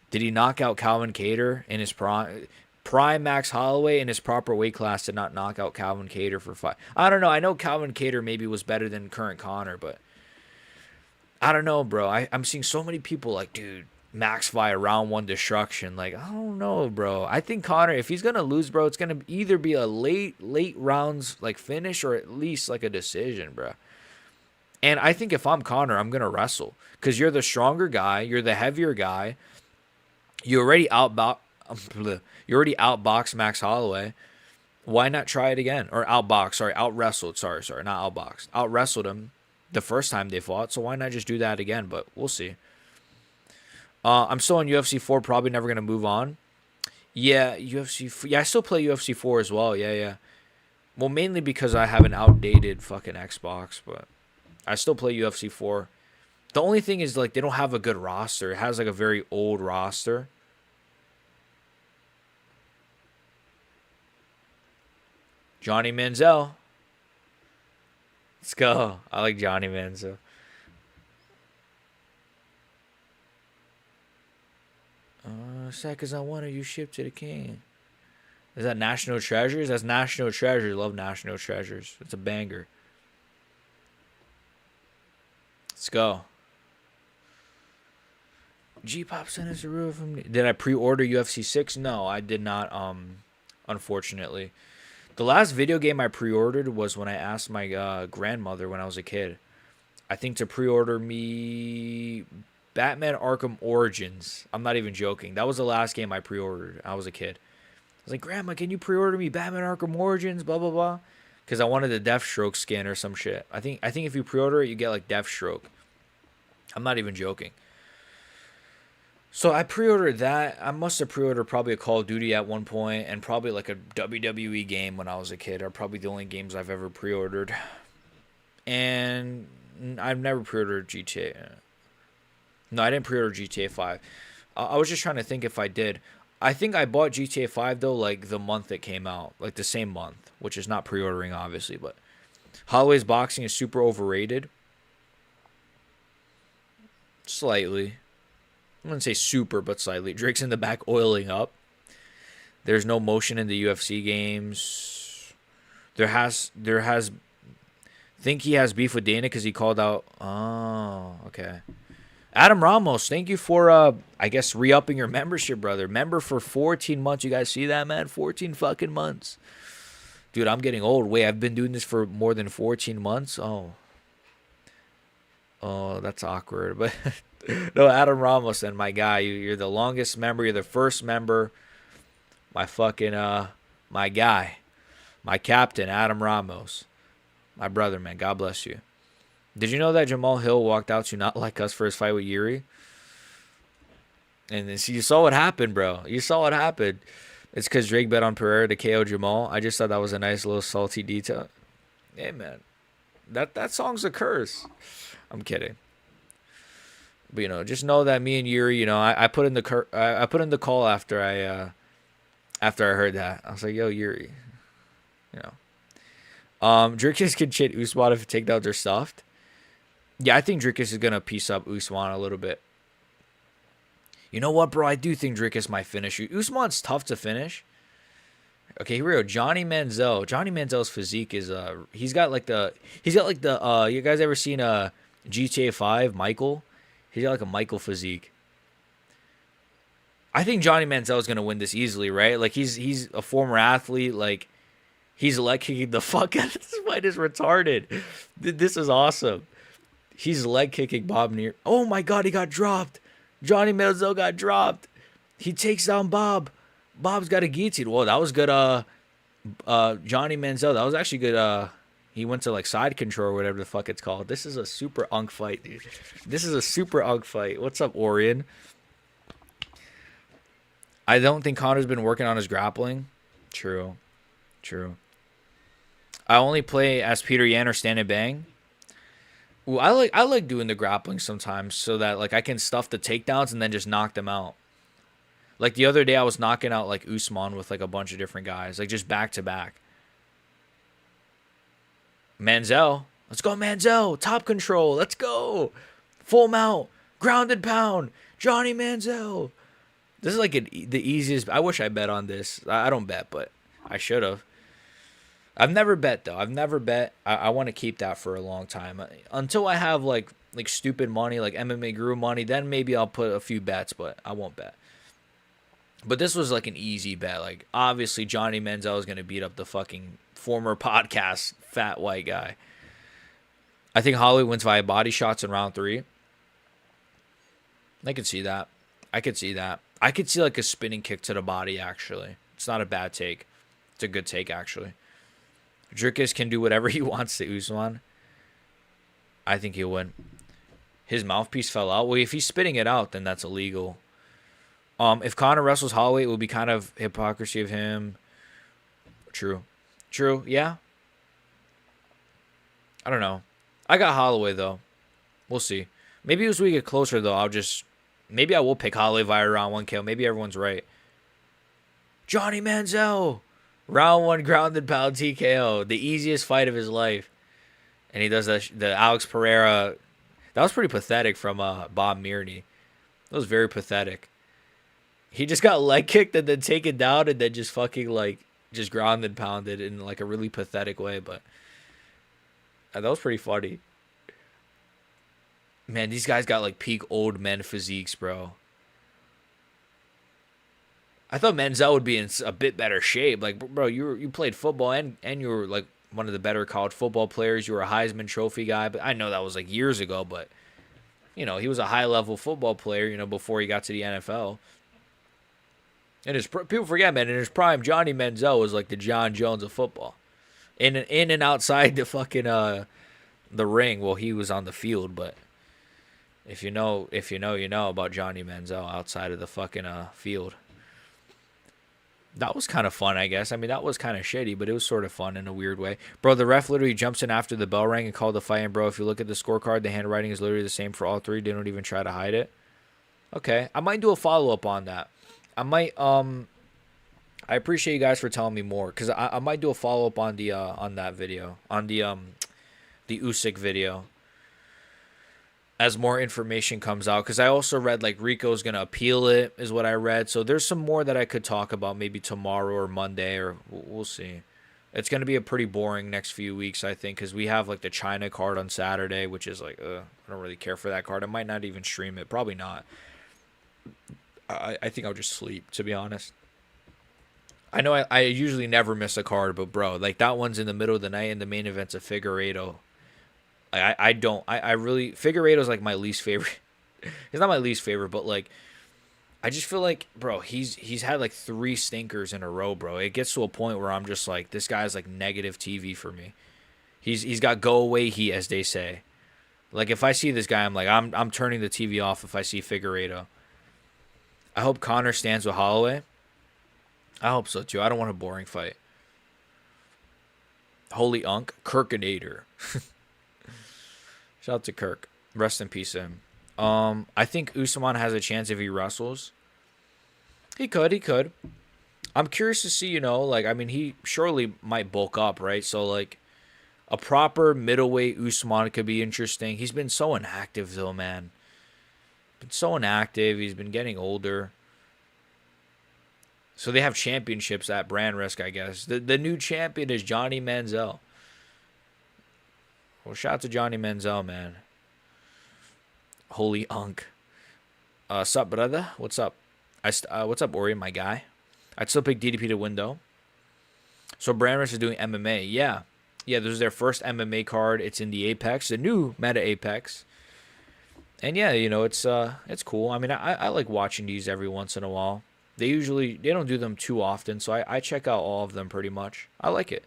Did he knock out Calvin Kattar in his prime? Prime Max Holloway in his proper weight class did not knock out Calvin Kattar for 5. I don't know. I know Calvin Kattar maybe was better than current Conor, but I don't know, bro. I'm seeing so many people like, dude, Max via round 1 destruction. Like, I don't know, bro. I think Conor, if he's gonna lose, bro, it's gonna either be a late rounds like finish or at least like a decision, bro. And I think if I'm Conor, I'm gonna wrestle because you're the stronger guy, you're the heavier guy. You already outboxed Max Holloway. Why not try it again? Or out-wrestled. Sorry, not outboxed. Out-wrestled him the first time they fought, so why not just do that again? But we'll see. I'm still on UFC 4, probably never going to move on. Yeah, I still play UFC 4 as well, yeah. Well, mainly because I have an outdated fucking Xbox, but I still play UFC 4. The only thing is, like, they don't have a good roster. It has, like, a very old roster. Johnny Manziel. Let's go. I like Johnny Manziel. Sad because I wanted you shipped to the king. Is that National Treasures? That's National Treasures. Love National Treasures. It's a banger. Let's go. G-Pop sent us a rule from... Did I pre-order UFC 6? No, I did not, unfortunately. The last video game I pre-ordered was when I asked my grandmother when I was a kid. I think to pre-order me Batman Arkham Origins. I'm not even joking. That was the last game I pre-ordered. I was a kid. I was like, Grandma, can you pre-order me Batman Arkham Origins? Blah, blah, blah. Because I wanted the Deathstroke skin or some shit. I think if you pre-order it, you get like Deathstroke. I'm not even joking. So I pre-ordered that. I must have pre-ordered probably a Call of Duty at one point and probably like a WWE game when I was a kid are probably the only games I've ever pre-ordered. And I've never pre-ordered GTA. No, I didn't pre-order GTA 5. I was just trying to think if I did. I think I bought GTA 5 though like the month it came out. Like the same month, which is not pre-ordering obviously, but Holloway's boxing is super overrated. Slightly. I wouldn't say super, but slightly. Drake's in the back oiling up. There's no motion in the UFC games. There has. Think he has beef with Dana because he called out. Oh, okay. Adam Ramos, thank you for I guess re-upping your membership, brother. Member for 14 months. You guys see that, man? 14 fucking months. Dude, I'm getting old. Wait, I've been doing this for more than 14 months. Oh, that's awkward. But no, Adam Ramos, and my guy, you're the longest member. You're the first member. My fucking my guy, my captain, Adam Ramos, my brother, man. God bless you. Did you know that Jamal Hill walked out to Not Like Us for his fight with Yuri? And then, see, you saw what happened, bro. You saw what happened. It's because Drake bet on Pereira to KO Jamal. I just thought that was a nice little salty detail. Hey, man, that song's a curse. I'm kidding. But just know that me and Yuri, I put in the call after I heard that. I was like, yo, Yuri, Drickus can shit Usman if takedowns are soft. Yeah, I think Drickus is gonna piece up Usman a little bit. You know what, bro? I do think Drickus might finish you. Usman's tough to finish. Okay, here we go. Johnny Manziel. Johnny Manziel's physique is you guys ever seen GTA 5, Michael. He's got like a Michael physique. I think Johnny Manziel is gonna win this easily, right? Like he's a former athlete. Like he's leg kicking the fuck out of this fight is retarded. This is awesome. He's leg kicking Bob near. Oh my god, he got dropped. Johnny Manziel got dropped. He takes down Bob. Bob's got a guillotine. Whoa, that was good. Johnny Manziel. That was actually good. He went to like side control or whatever the fuck it's called. This is a super unk fight, dude. This is a super unk fight. What's up, Orion? I don't think Connor's been working on his grappling. True. I only play as Peter Yan or Stand and Bang. Ooh, I like doing the grappling sometimes so that like I can stuff the takedowns and then just knock them out. Like the other day I was knocking out like Usman with like a bunch of different guys, like just back to back. Manziel. Let's go, Manziel. Top control. Let's go. Full mount. Grounded pound. Johnny Manziel. This is like the easiest. I wish I bet on this. I don't bet, but I should have. I've never bet, though. I've never bet. I want to keep that for a long time. Until I have like stupid money, like MMA Guru money, then maybe I'll put a few bets, but I won't bet. But this was like an easy bet. Like, obviously, Johnny Manziel is going to beat up the fucking former podcast fat white guy. I think Holloway wins via body shots in round 3. I could see that. I could see like a spinning kick to the body, actually. It's not a bad take. It's a good take, actually. Drickus can do whatever he wants to Usman. I think he'll win. His mouthpiece fell out. Well, if he's spitting it out, then that's illegal. If Conor wrestles Holloway, it would be kind of hypocrisy of him. True, yeah. I don't know. I got Holloway, though. We'll see. Maybe as we get closer, though, maybe I will pick Holloway via round 1 KO. Maybe everyone's right. Johnny Manziel. Round 1 grounded pound TKO. The easiest fight of his life. And he does the Alex Pereira. That was pretty pathetic from Bob Menery. That was very pathetic. He just got leg kicked and then taken down and then just fucking like just grounded pounded in like a really pathetic way. But that was pretty funny. Man, these guys got like peak old men physiques, bro. I thought Manziel would be in a bit better shape. Like, bro, you played football and you were like one of the better college football players. You were a Heisman Trophy guy, but I know that was like years ago. But you know, he was a high level football player. You know, before he got to the NFL. And people forget, man. In his prime, Johnny Manziel was like the John Jones of football, in and outside the fucking the ring. Well, he was on the field, but if you know, you know about Johnny Manziel outside of the fucking field. That was kind of fun, I guess. I mean, that was kind of shitty, but it was sort of fun in a weird way. Bro, the ref literally jumps in after the bell rang and called the fight. And, bro, if you look at the scorecard, the handwriting is literally the same for all three. They don't even try to hide it. Okay. I might do a follow-up on that. I appreciate you guys for telling me more, because I might do a follow-up on the on that video. On the Usyk video. As more information comes out, because I also read like Rico's gonna appeal it, is what I read. So there's some more that I could talk about maybe tomorrow or Monday, or we'll see. It's gonna be a pretty boring next few weeks, I think, because we have like the China card on Saturday, which is like I don't really care for that card. I might not even stream it, probably not. I think I'll just sleep, to be honest. I know I usually never miss a card, but bro, like that one's in the middle of the night, and the main event's a Figueiredo. I really Figueiredo's like my least favorite. He's not my least favorite, but like I just feel like, bro, he's had like 3 stinkers in a row, bro. It gets to a point where I'm just like, this guy's like negative TV for me. He's got go away heat, as they say. Like if I see this guy, I'm like I'm turning the TV off if I see Figueiredo. I hope Conor stands with Holloway. I hope so too. I don't want a boring fight. Holy Unk, Kirkinator. Shout out to Kirk. Rest in peace to him. I think Usman has a chance if he wrestles. He could. I'm curious to see, you know, like, I mean, he surely might bulk up, right? So, like, a proper middleweight Usman could be interesting. He's been so inactive, though, man. Been so inactive. He's been getting older. So they have championships at brand risk, I guess. The new champion is Johnny Manziel. Well, shout out to Johnny Manziel, man. Holy Unk. Sup, brother? What's up? What's up, Ori, my guy? I'd still pick DDP to win, though. So Brandrest is doing MMA. Yeah. Yeah, this is their first MMA card. It's in the Apex, the new meta Apex. And yeah, you know, it's cool. I mean, I like watching these every once in a while. They don't do them too often, so I check out all of them pretty much. I like it.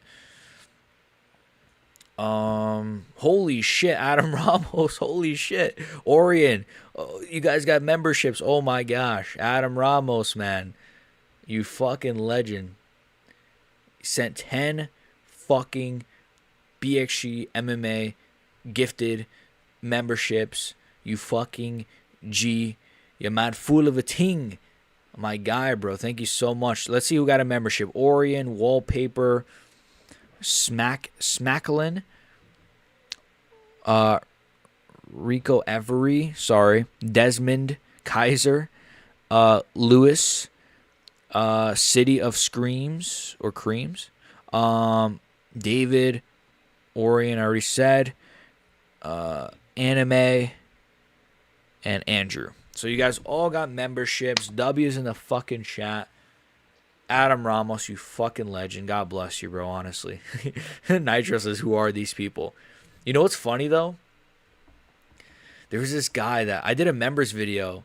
Holy shit, Adam Ramos. Holy shit. Orion. Oh, you guys got memberships. Oh my gosh. Adam Ramos, man. You fucking legend. Sent 10 fucking BXG MMA gifted memberships. You fucking G. You mad fool of a ting. My guy, bro. Thank you so much. Let's see who got a membership. Orion, Wallpaper, Smacklin, Rico Every, sorry, Desmond Kaiser, Lewis, City of Screams or Creams, David, Orion, I already said, Anime, and Andrew. So you guys all got memberships. W's in the fucking chat. Adam Ramos, you fucking legend. God bless you, bro, honestly. Nitro says, who are these people? You know what's funny, though? There was this guy that I did a members video.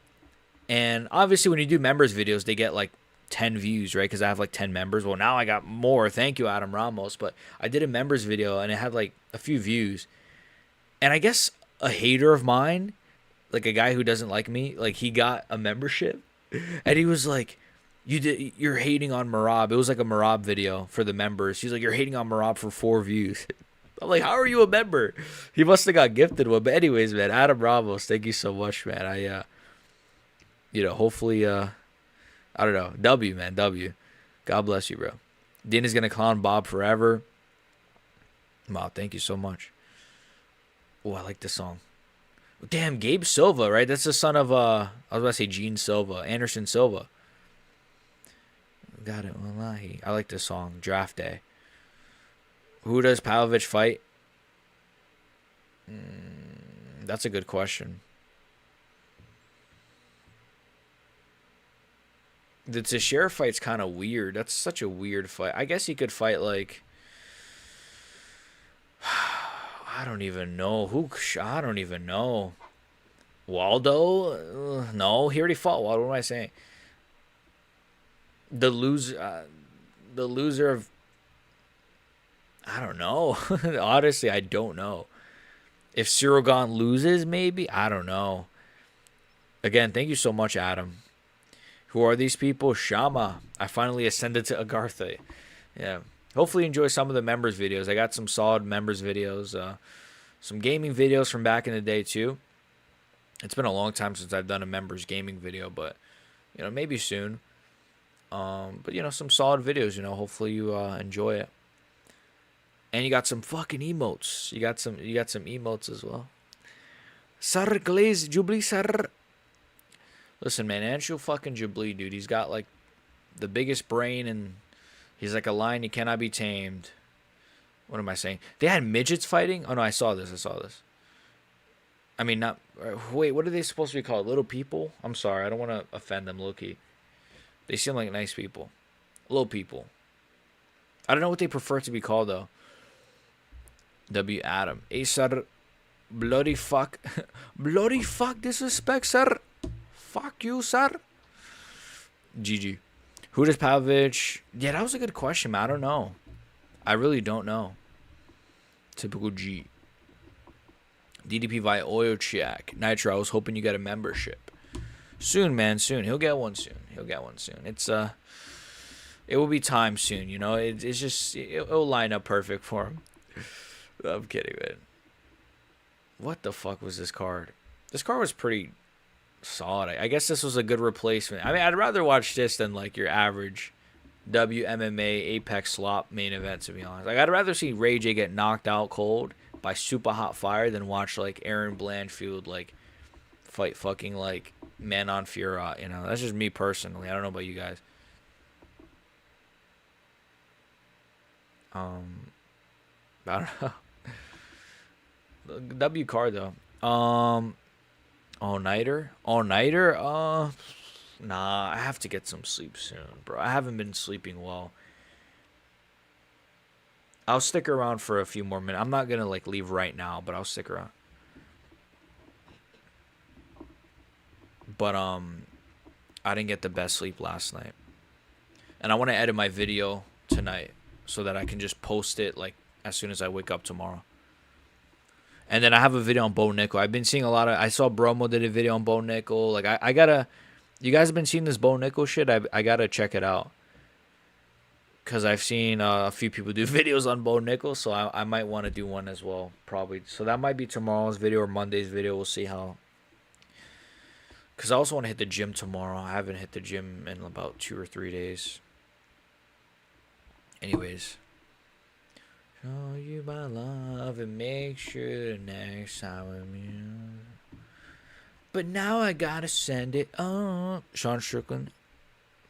And obviously when you do members videos, they get like 10 views, right? Because I have like 10 members. Well, now I got more. Thank you, Adam Ramos. But I did a members video, and it had like a few views. And I guess a hater of mine, like a guy who doesn't like me, like he got a membership. And he was like, you're hating on Marab. It was like a Marab video for the members. He's like, you're hating on Marab for 4 views. I'm like, how are you a member? He must have got gifted one. But anyways, man, Adam Ramos, thank you so much, man. I hopefully, I don't know. W, man, W. God bless you, bro. Dean is going to clown Bob forever. Wow, thank you so much. Oh, I like this song. Damn, Gabe Silva, right? That's the son of, I was about to say Gene Silva, Anderson Silva. Got it, wallahi. I like this song, Draft Day. Who does Pavlovich fight? That's a good question. The Teixeira fight's kind of weird. That's such a weird fight. I guess he could fight like... I don't even know. I don't even know. Waldo? No, he already fought Waldo. What am I saying? The loser of... I don't know. Honestly, I don't know. If Sirogan loses, maybe? I don't know. Again, thank you so much, Adam. Who are these people? Shama. I finally ascended to Agartha. Yeah. Hopefully you enjoy some of the members videos. I got some solid members videos. Some gaming videos from back in the day, too. It's been a long time since I've done a members gaming video, but, maybe soon. But, some solid videos, hopefully you enjoy it. And you got some fucking emotes. You got some emotes as well. Sar Glaze Jubli Sar. Listen, man, Anshul fucking Jubli, dude. He's got like the biggest brain, and he's like a lion. He cannot be tamed. What am I saying? They had midgets fighting? Oh no, I saw this. I mean, not. Wait, what are they supposed to be called? Little people? I'm sorry, I don't want to offend them, Loki. They seem like nice people. Little people. I don't know what they prefer to be called though. W. Adam. Asar. Bloody fuck. Bloody fuck disrespect, sir. Fuck you, sir. GG. Who does Pavlovich? Yeah, that was a good question, man. I don't know. I really don't know. Typical G. DDP via Oyochak. Nitro, I was hoping you got a membership. Soon, man, soon. He'll get one soon. It's, it will be time soon, It's just, it'll line up perfect for him. I'm kidding, man. What the fuck was this card? This card was pretty solid. I guess this was a good replacement. I mean, I'd rather watch this than like your average WMMA Apex slop main event, to be honest. Like, I'd rather see Ray J get knocked out cold by super hot fire than watch like Aaron Blanchfield like fight fucking like Manon Fiorot. That's just me personally. I don't know about you guys. I don't know. W card though. All nighter? All nighter? Nah, I have to get some sleep soon, bro. I haven't been sleeping well. I'll stick around for a few more minutes. I'm not gonna like leave right now, but I'll stick around. But I didn't get the best sleep last night. And I want to edit my video tonight so that I can just post it like as soon as I wake up tomorrow. And then I have a video on Bo Nickel. I've been seeing a lot of. I saw Bromo did a video on Bo Nickel. Like I gotta. You guys have been seeing this Bo Nickel shit. I gotta check it out. Cause I've seen a few people do videos on Bo Nickel, so I might want to do one as well, probably. So that might be tomorrow's video or Monday's video. We'll see how. Cause I also want to hit the gym tomorrow. I haven't hit the gym in about 2 or 3 days. Anyways. Show you my love and make sure the next time I'm you. But now I gotta send it up. Sean Strickland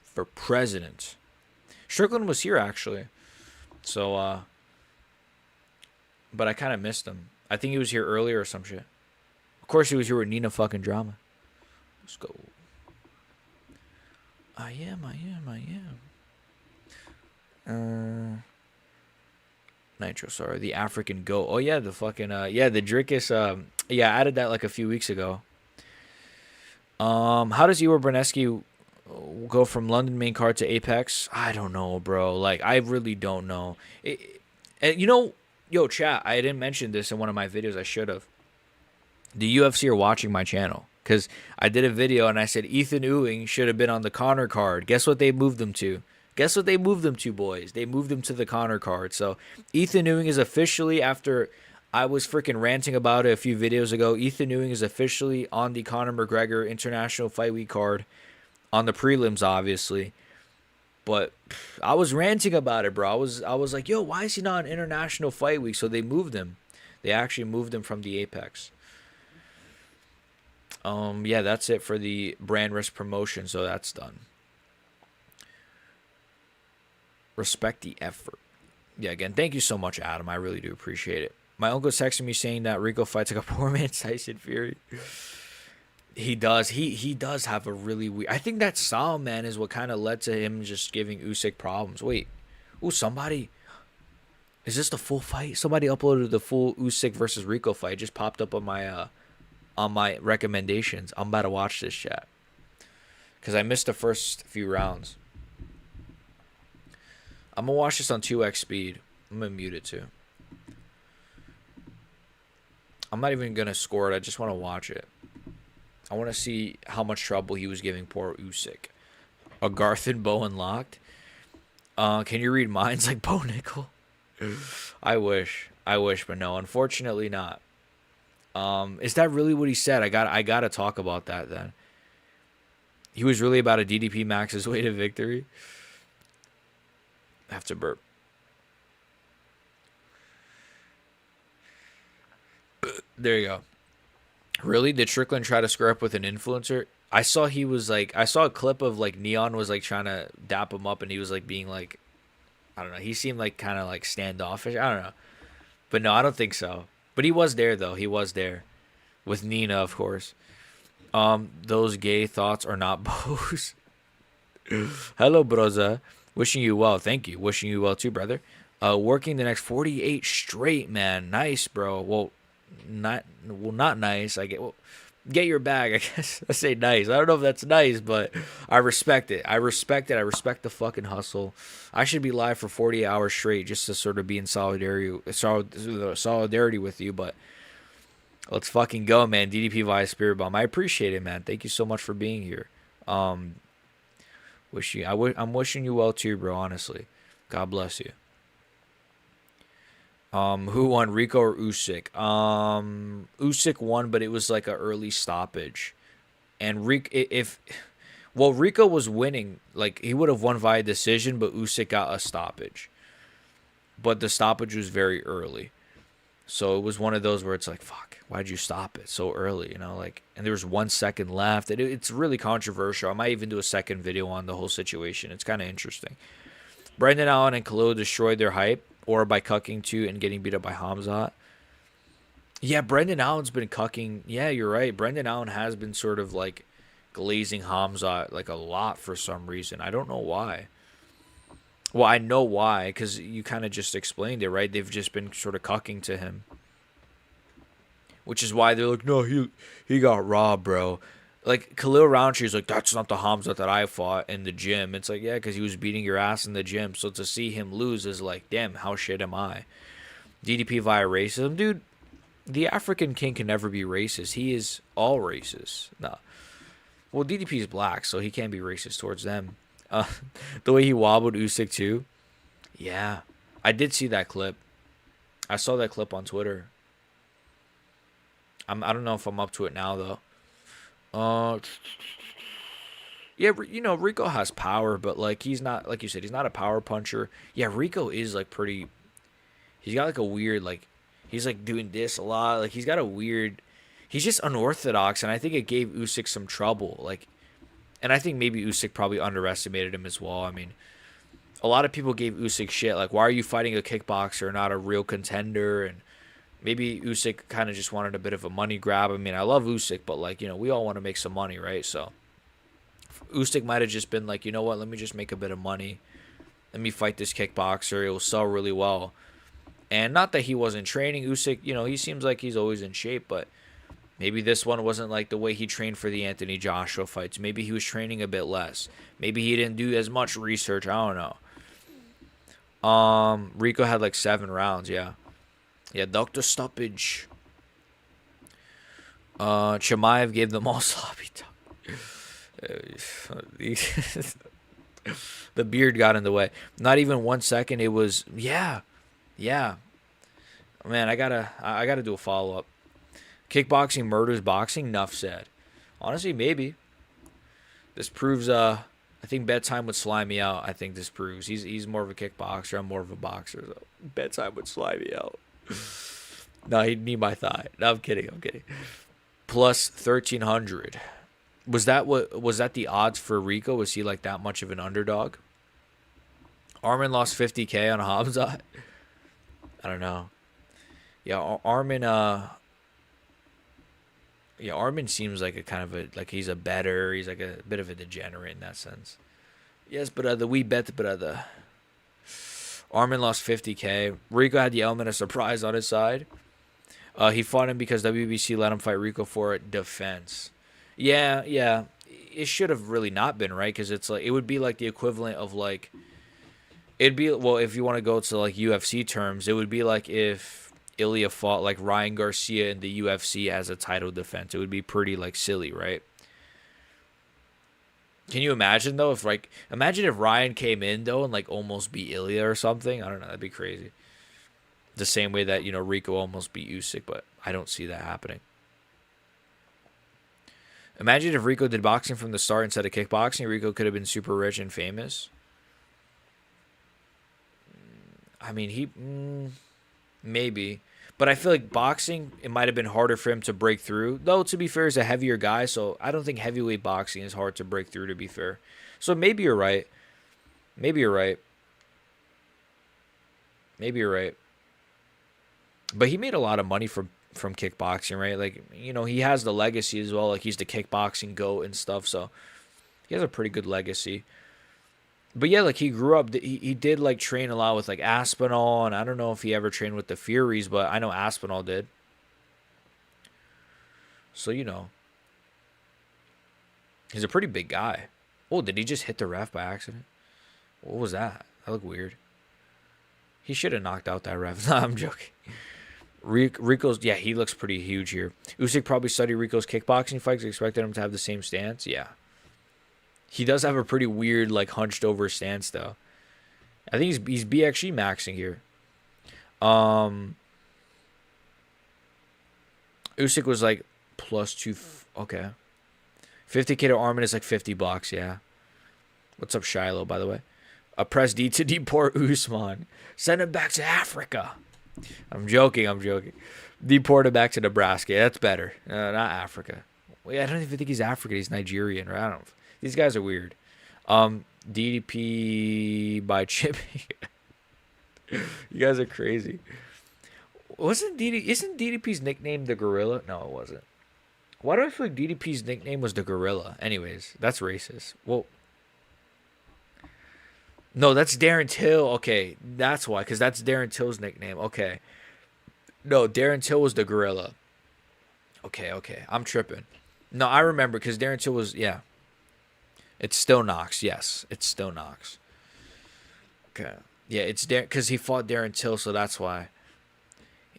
for president. Strickland was here actually. So, but I kind of missed him. I think he was here earlier or some shit. Of course he was here with Nina fucking Drama. Let's go. I am. Nitro, sorry. The African goat. Oh, yeah, the fucking, yeah, the Drickus, yeah, I added that like a few weeks ago. How does Igor Berneski go from London main card to Apex? I don't know, bro. Like, I really don't know. You know, yo, chat, I didn't mention this in one of my videos. I should have. The UFC are watching my channel. Because I did a video and I said Ethan Ewing should have been on the Connor card. Guess what they moved him to? Guess what they moved him to, boys? They moved him to the Connor card. So Ethan Ewing is officially, after I was freaking ranting about it a few videos ago, Ethan Ewing is officially on the Conor McGregor International Fight Week card. On the prelims, obviously. But I was ranting about it, bro. I was like, yo, why is he not on International Fight Week? So they moved him. They actually moved him from the Apex. Yeah, that's it for the brand risk promotion, so that's done. Respect the effort. Yeah, again, thank you so much, Adam. I really do appreciate it. My uncle's texting me saying that Rico fights like a poor man's Tyson Fury. He does. He does have a really weird. I think that style, man, is what kind of led to him just giving Usyk problems. Wait, somebody. Is this the full fight? Somebody uploaded the full Usyk versus Rico fight. It just popped up on my recommendations. I'm about to watch this, chat, because I missed the first few rounds. I'm gonna watch this on 2x speed. I'm gonna mute it too. I'm not even gonna score it. I just want to watch it. I want to see how much trouble he was giving poor Usyk. A Garth and Bo unlocked. Can you read minds like Bo Nickel? I wish, but no, unfortunately not. Is that really what he said? I gotta talk about that then. He was really about a DDP max's way to victory. I have to burp. There you go. Really? Did Strickland try to square up with an influencer? I saw a clip of like Neon was like trying to dap him up, and he was like being like, I don't know. He seemed like kind of like standoffish. I don't know. But no, I don't think so. But he was there though. He was there with Nina, of course. Those gay thoughts are not bows. Hello, broza. Wishing you well. Thank you. Wishing you well too, brother. Working the next 48 straight, man. Nice, bro. Well, not nice. Get your bag, I guess. I say nice. I don't know if that's nice, but I respect it. I respect the fucking hustle. I should be live for 40 hours straight just to sort of be in solidarity with you, but let's fucking go, man. DDP via Spirit Bomb. I appreciate it, man. Thank you so much for being here. I'm wishing you well too, bro, honestly. God bless you. Who won, Rico or Usyk? Usyk won, but it was like an early stoppage. And Rico was winning, like he would have won via decision, but Usyk got a stoppage. But the stoppage was very early. So it was one of those where it's like, fuck, why'd you stop it so early? You know, like, and there was 1 second left. It's really controversial. I might even do a second video on the whole situation. It's kind of interesting. Brendan Allen and Khalil destroyed their hype, or by cucking to and getting beat up by Hamzat. Yeah, Brendan Allen's been cucking. Yeah, you're right. Brendan Allen has been sort of like glazing Hamza like a lot for some reason. I don't know why. Well, I know why because you kind of just explained it, right? They've just been sort of cucking to him, which is why they're like, no, he got robbed, bro. Like Khalil Rountree like, that's not the Hamza that I fought in the gym. It's like, yeah, because he was beating your ass in the gym. So to see him lose is like, damn, how shit am I? DDP via racism, dude. The African king can never be racist. He is all racist. No. Well, DDP is black, so he can't be racist towards them. Uh, the way he wobbled Usyk too. Yeah, I did see that clip. I saw that clip on Twitter. I don't know if I'm up to it now though. Uh, yeah, Rico has power, but like he's not like you said, he's not a power puncher. Yeah, Rico is like pretty. He's got like a weird like, he's like doing this a lot. Like he's got a weird. He's just unorthodox, and I think it gave Usyk some trouble. Like, and I think maybe Usyk probably underestimated him as well. I mean, a lot of people gave Usyk shit like, why are you fighting a kickboxer, not a real contender? And maybe Usyk kind of just wanted a bit of a money grab. I mean, I love Usyk, but like, we all want to make some money, right? So Usyk might have just been like, you know what, let me just make a bit of money. Let me fight this kickboxer. It will sell really well. And not that he wasn't training. Usyk, he seems like he's always in shape, but maybe this one wasn't like the way he trained for the Anthony Joshua fights. Maybe he was training a bit less. Maybe he didn't do as much research. I don't know. Rico had like 7 rounds, yeah. Yeah, Dr. Stoppage. Chimaev gave them all sloppy talk. The beard got in the way. Not even 1 second. It was yeah. Man, I gotta do a follow up. Kickboxing murders boxing. Enough said. Honestly, maybe. This proves. I think bedtime would slime me out. I think this proves he's more of a kickboxer. I'm more of a boxer. So bedtime would slime me out. No, he'd need my thigh. No, I'm kidding. Plus 1,300. Was that the odds for Rico? Was he like that much of an underdog? Armin lost 50K on Hamzat. I don't know. Yeah, Armin. Yeah, Armin seems like a kind of like he's a better. He's like a bit of a degenerate in that sense. Yes, but we bet, but the Armin lost 50K. Rico had the element of surprise on his side. He fought him because WBC let him fight Rico for defense. Yeah. It should have really not been, right? Because it's like it would be like the equivalent of like it'd be if you want to go to like UFC terms, it would be like if Ilya fought like Ryan Garcia in the UFC as a title defense. It would be pretty like silly, right? Can you imagine though if Ryan came in though and like almost beat Ilya or something? I don't know. That'd be crazy. The same way that Rico almost beat Usyk, but I don't see that happening. Imagine if Rico did boxing from the start instead of kickboxing. Rico could have been super rich and famous. I mean, maybe. But I feel like boxing, it might have been harder for him to break through. Though, to be fair, he's a heavier guy, so I don't think heavyweight boxing is hard to break through, to be fair. So maybe you're right. But he made a lot of money from kickboxing, right? Like, he has the legacy as well. Like, he's the kickboxing GOAT and stuff, so he has a pretty good legacy. But yeah, like he grew up, he did like train a lot with like Aspinall, and I don't know if he ever trained with the Furies, but I know Aspinall did. So, he's a pretty big guy. Oh, did he just hit the ref by accident? What was that? That looked weird. He should have knocked out that ref. No, I'm joking. Rico's, yeah, he looks pretty huge here. Usyk probably studied Rico's kickboxing fights, expected him to have the same stance. Yeah. He does have a pretty weird, like, hunched over stance, though. I think he's BXG maxing here. Usyk was like +2. Okay. 50K to Armin is like $50, yeah. What's up, Shiloh, by the way? Press D to deport Usman. Send him back to Africa. I'm joking. Deport him back to Nebraska. Yeah, that's better. Not Africa. Wait, I don't even think he's African. He's Nigerian, right? I don't know. These guys are weird. DDP by Chippy. You guys are crazy. Wasn't isn't DDP's nickname the Gorilla? No, it wasn't. Why do I feel like DDP's nickname was the Gorilla? Anyways, that's racist. Well, no, that's Darren Till. Okay, that's why, because that's Darren Till's nickname. Okay. No, Darren Till was the Gorilla. Okay, okay. I'm tripping. No, I remember because Darren Till was, yeah. It's still Knox. Yes, it's still Knox. Okay. Yeah, it's Darren because he fought Darren Till, so that's why.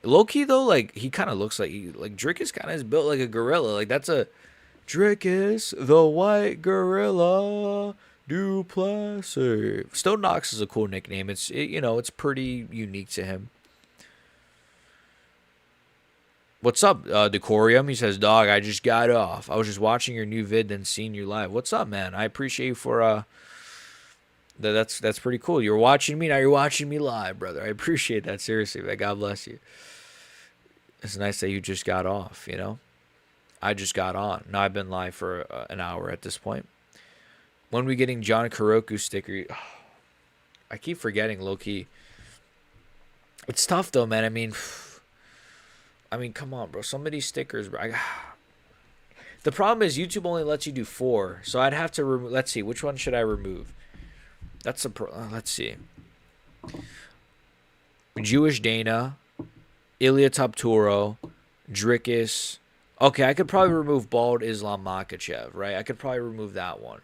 Low key though, like he kind of looks like Drickus kind of is built like a gorilla. Like that's a Drickus, the white gorilla, Duplessis. Still Knox is a cool nickname. It's pretty unique to him. What's up, Decorium? He says, "Dog, I just got off. I was just watching your new vid, then seeing you live. What's up, man? I appreciate you for that's pretty cool. You're watching me now. You're watching me live, brother. I appreciate that seriously. Man. God bless you. It's nice that you just got off. You know, I just got on. Now I've been live for an hour at this point. When we getting John Kuroku sticker? I keep forgetting, low key. It's tough though, man. I mean, come on, bro. Some of these stickers, bro. The problem is YouTube only lets you do 4, so I'd have to remove. Let's see, which one should I remove? That's a let's see. Jewish Dana, Ilya Topturo, Drickus. Okay, I could probably remove Bald Islam Makachev, right? I could probably remove that one.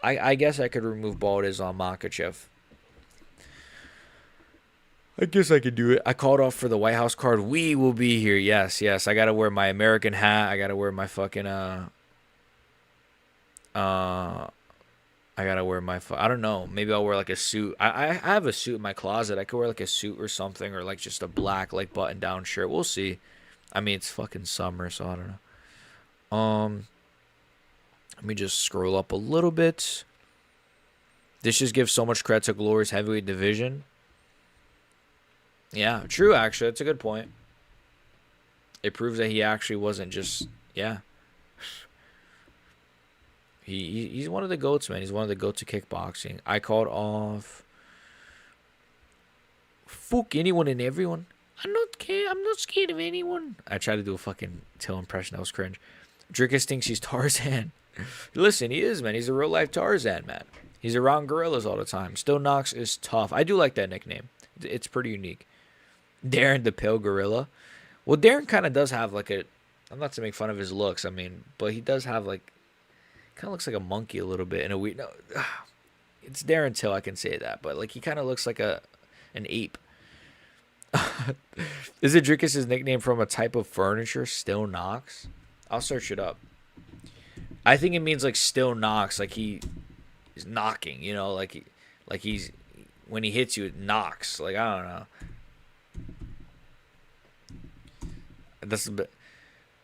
I guess I could remove Bald Islam Makachev. I guess I could do it. I called off for the White House card. We will be here. Yes, yes. I gotta wear my American hat. I gotta wear my fucking I gotta wear my. I don't know. Maybe I'll wear like a suit. I have a suit in my closet. I could wear like a suit or something, or like just a black like button down shirt. We'll see. I mean, it's fucking summer, so I don't know. Let me just scroll up a little bit. This just gives so much credit to Glory's heavyweight division. Yeah, true. Actually, that's a good point. It proves that he actually wasn't just He's one of the goats, man. He's one of the goats to kickboxing. I called off. Fuck anyone and everyone. I'm not scared of anyone. I tried to do a fucking Till impression. That was cringe. Drickus thinks he's Tarzan. Listen, he is, man. He's a real life Tarzan, man. He's around gorillas all the time. Still Knox is tough. I do like that nickname. It's pretty unique. Darren the Pale Gorilla. Well, Darren kind of does have like a. I'm not to make fun of his looks. I mean, but he does have like. Kind of looks like a monkey a little bit in a weird. No, it's Darren Till. I can say that, but like he kind of looks like an ape. Is it Drickus' nickname from a type of furniture? Still Knox. I'll search it up. I think it means like still knocks, like he is knocking. You know, like he's when he hits you, it knocks. Like I don't know. That's a bit.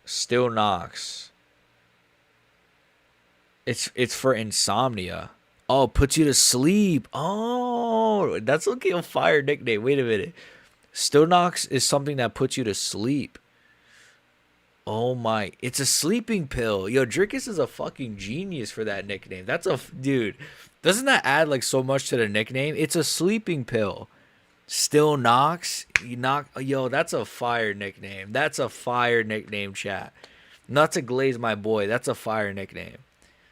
Still knocks. It's for insomnia. Oh, puts you to sleep. Oh, that's looking a fire nickname. Wait a minute. Still knocks is something that puts you to sleep. Oh my, it's a sleeping pill. Yo, Drickus is a fucking genius for that nickname. That's a dude. Doesn't that add like so much to the nickname? It's a sleeping pill. Still knocks. You knock. Yo, that's a fire nickname. That's a fire nickname, chat. Not to glaze my boy. That's a fire nickname.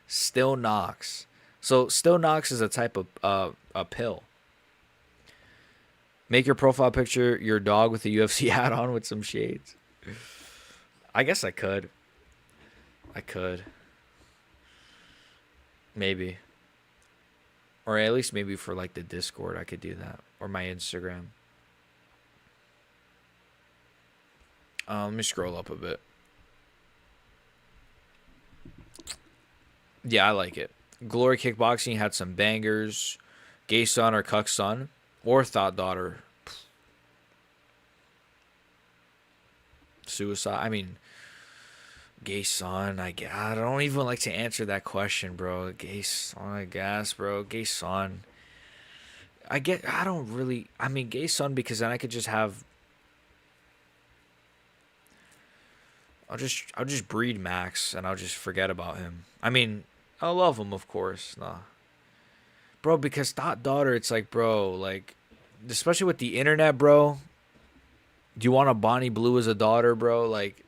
Still knocks. So Still knocks is a type of a pill. Make your profile picture your dog with a UFC hat on with some shades. I guess I could. Maybe. Or at least maybe for like the Discord I could do that. Or my Instagram. Let me scroll up a bit. Yeah, I like it. Glory Kickboxing had some bangers. Gay Son or Cuck Son. Or Thought Daughter. Suicide. I mean, Gay Son. I don't even like to answer that question, bro. Gay Son, I guess, bro. Gay Son. I don't really. I mean, Gay Son because then I could just have. I'll just breed Max and I'll just forget about him. I mean, I love him, of course. Nah. Bro, because Thought Daughter, it's like, bro, like, especially with the internet, bro. Do you want a Bonnie Blue as a daughter, bro? Like,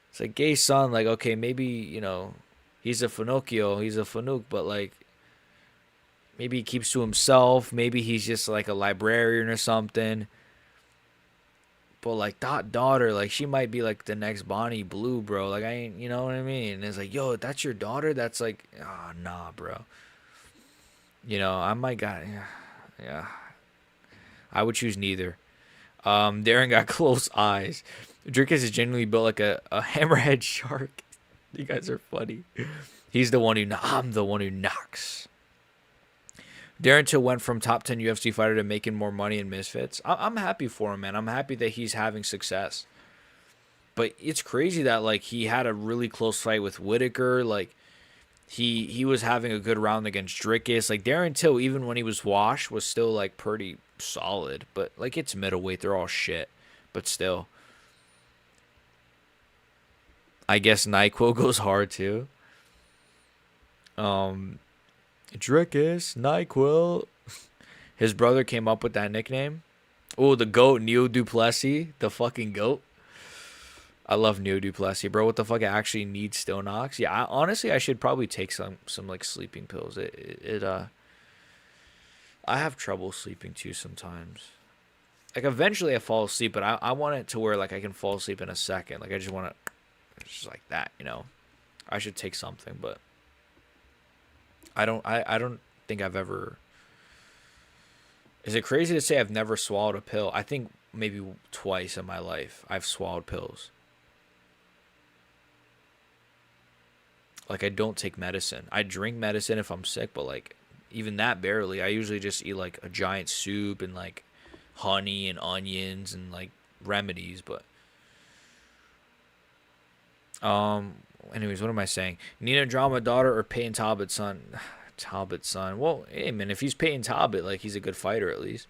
it's like gay son. Like, okay, maybe he's a Finocchio, he's a Fanuc, but like maybe he keeps to himself. Maybe he's just like a librarian or something. But like that daughter, like she might be like the next Bonnie Blue, bro. Like I ain't, you know what I mean? And it's like, yo, that's your daughter. That's like, oh nah, bro. I might got, yeah, yeah. I would choose neither. Darren got close eyes. Drickus is genuinely built like a hammerhead shark. You guys are funny. He's the one who, I'm the one who knocks. Darren Till went from top 10 UFC fighter to making more money in Misfits. I'm happy for him, man. I'm happy that he's having success. But it's crazy that like he had a really close fight with Whitaker. Like he was having a good round against Drickus. Like Darren Till, even when he was washed, was still like pretty solid. But like it's middleweight, they're all shit. But still, I guess NyQuil goes hard too. Drickus, NyQuil. His brother came up with that nickname. Oh, the GOAT, Neo Duplessis. The fucking GOAT. I love Neo Duplessis, bro. What the fuck? I actually need Stonox. Yeah, honestly, I should probably take some like sleeping pills. I have trouble sleeping too sometimes. Like eventually I fall asleep, but I want it to where like I can fall asleep in a second. Like I just want to, just like that. I should take something, but I don't think I've ever. Is it crazy to say I've never swallowed a pill? I think maybe twice in my life I've swallowed pills. Like I don't take medicine. I drink medicine if I'm sick, but like even that barely. I usually just eat like a giant soup and like honey and onions and like remedies, but um anyways, what am I saying? Nina Drama daughter or Peyton Talbot son? Talbot son. Well, hey man, if he's Peyton Talbot, like he's a good fighter at least.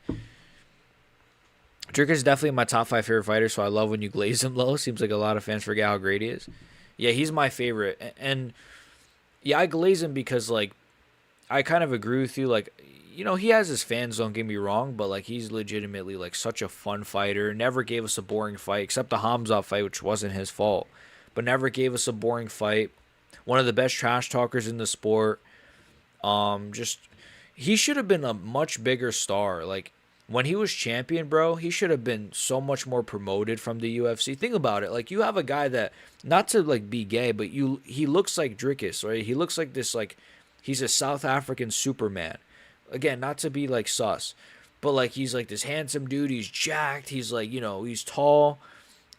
Dricker's definitely my top 5 favorite fighters, so I love when you glaze him low. Seems like a lot of fans forget how great he is. Yeah, he's my favorite. And yeah, I glaze him because like I kind of agree with you. Like, he has his fans, don't get me wrong, but like he's legitimately like such a fun fighter. Never gave us a boring fight, except the Hamza fight, which wasn't his fault. But never gave us a boring fight. One of the best trash talkers in the sport. Just he should have been a much bigger star. Like when he was champion, bro, he should have been so much more promoted from the UFC. Think about it. Like you have a guy that, not to like be gay, but he looks like Drickus, right? He looks like this, like he's a South African Superman. Again, not to be like sus, but like he's like this handsome dude. He's jacked. He's like, he's tall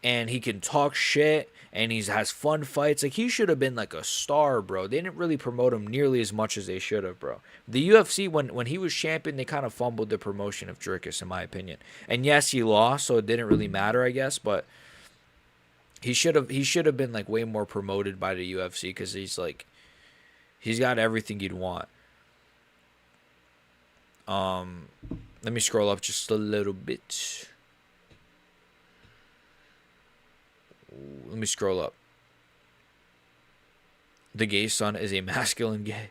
and he can talk shit and he has fun fights. Like he should have been like a star, bro. They didn't really promote him nearly as much as they should have, bro. The UFC, when he was champion, they kind of fumbled the promotion of Drickus, in my opinion. And yes, he lost, so it didn't really matter, I guess. But he should have been like way more promoted by the UFC because he's got everything you'd want. Let me scroll up just a little bit. Let me scroll up. The gay son is a masculine gay.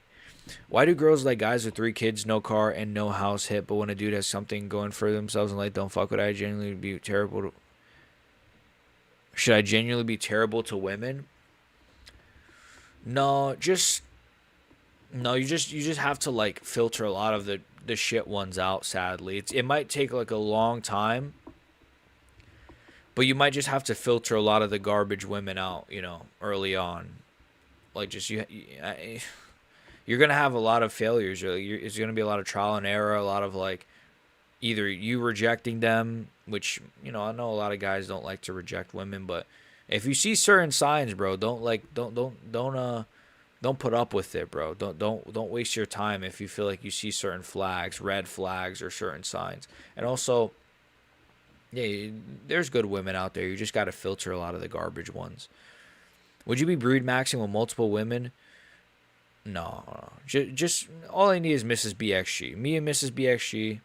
Why do girls like guys with 3 kids, no car, and no house hit, but when a dude has something going for themselves and like, don't fuck with I genuinely be terrible to... Should I genuinely be terrible to women? No, you just have to like filter a lot of the shit ones out, sadly. It might take like a long time, but you might just have to filter a lot of the garbage women out, early on. Like just you're gonna have a lot of failures. It's gonna be a lot of trial and error, a lot of like either you rejecting them, which I know a lot of guys don't like to reject women, but if you see certain signs, bro, don't put up with it, bro. Don't waste your time if you feel like you see certain flags, red flags, or certain signs. And also, yeah, there's good women out there. You just got to filter a lot of the garbage ones. Would you be brood maxing with multiple women? No. Just all I need is Mrs. BXG. Me and Mrs. BXG.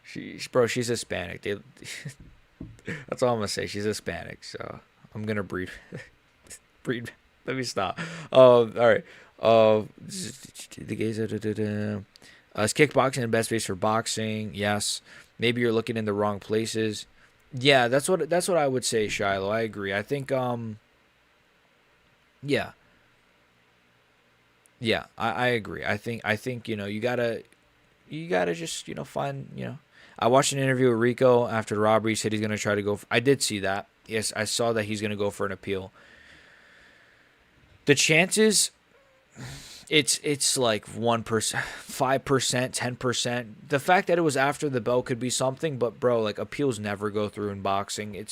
She's Hispanic. That's all I'm gonna say. She's Hispanic, so I'm gonna breed. Let me stop. All right. The gays. Is kickboxing the best base for boxing? Yes. maybe you're looking in the wrong places. Yeah, that's what I would say, Shiloh. I agree. I think yeah. Yeah, I agree. I think, you gotta just, find, I watched an interview with Rico after the robbery. He said he's gonna try to go I did see that. Yes, I saw that he's gonna go for an appeal. The chances, it's like 1%, 5%, 10%. The fact that it was after the bell could be something, but bro, like appeals never go through in boxing.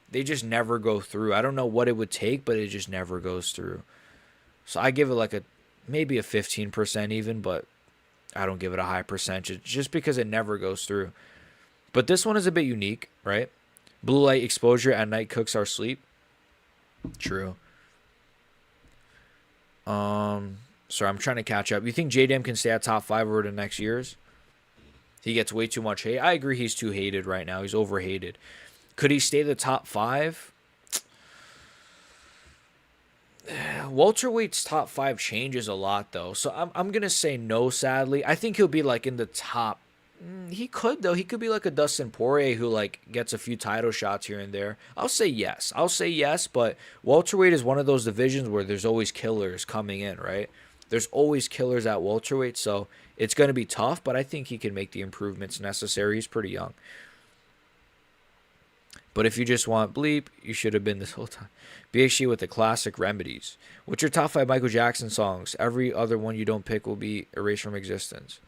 They just never go through. I don't know what it would take, but it just never goes through. So I give it like maybe a 15% even, but I don't give it a high percentage just because it never goes through. But this one is a bit unique, right? Blue light exposure at night cooks our sleep. True. Sorry, I'm trying to catch up. You think JDM can stay at top 5 over the next years? He gets way too much hate. I agree he's too hated right now. He's overhated. Could he stay the top 5? Welterweight's top 5 changes a lot, though. So I'm going to say no, sadly. I think he'll be, like, in the top. He could, though. He could be like a Dustin Poirier who, like, gets a few title shots here and there. I'll say yes. But welterweight is one of those divisions where there's always killers coming in, right? There's always killers at welterweight, so it's going to be tough, but I think he can make the improvements necessary. He's pretty young. But if you just want bleep, you should have been this whole time. BHG with the classic remedies. What's your top 5 Michael Jackson songs? Every other one you don't pick will be erased from existence.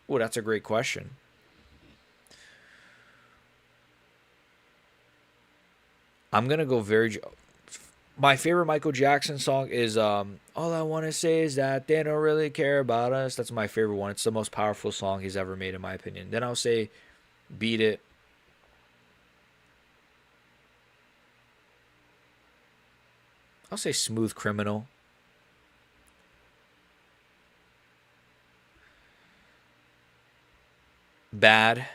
Oh, that's a great question. I'm going to go my favorite Michael Jackson song is All I Want to Say Is That They Don't Really Care About Us. That's my favorite one. It's the most powerful song he's ever made, in my opinion. Then I'll say Beat It. I'll say Smooth Criminal. Bad.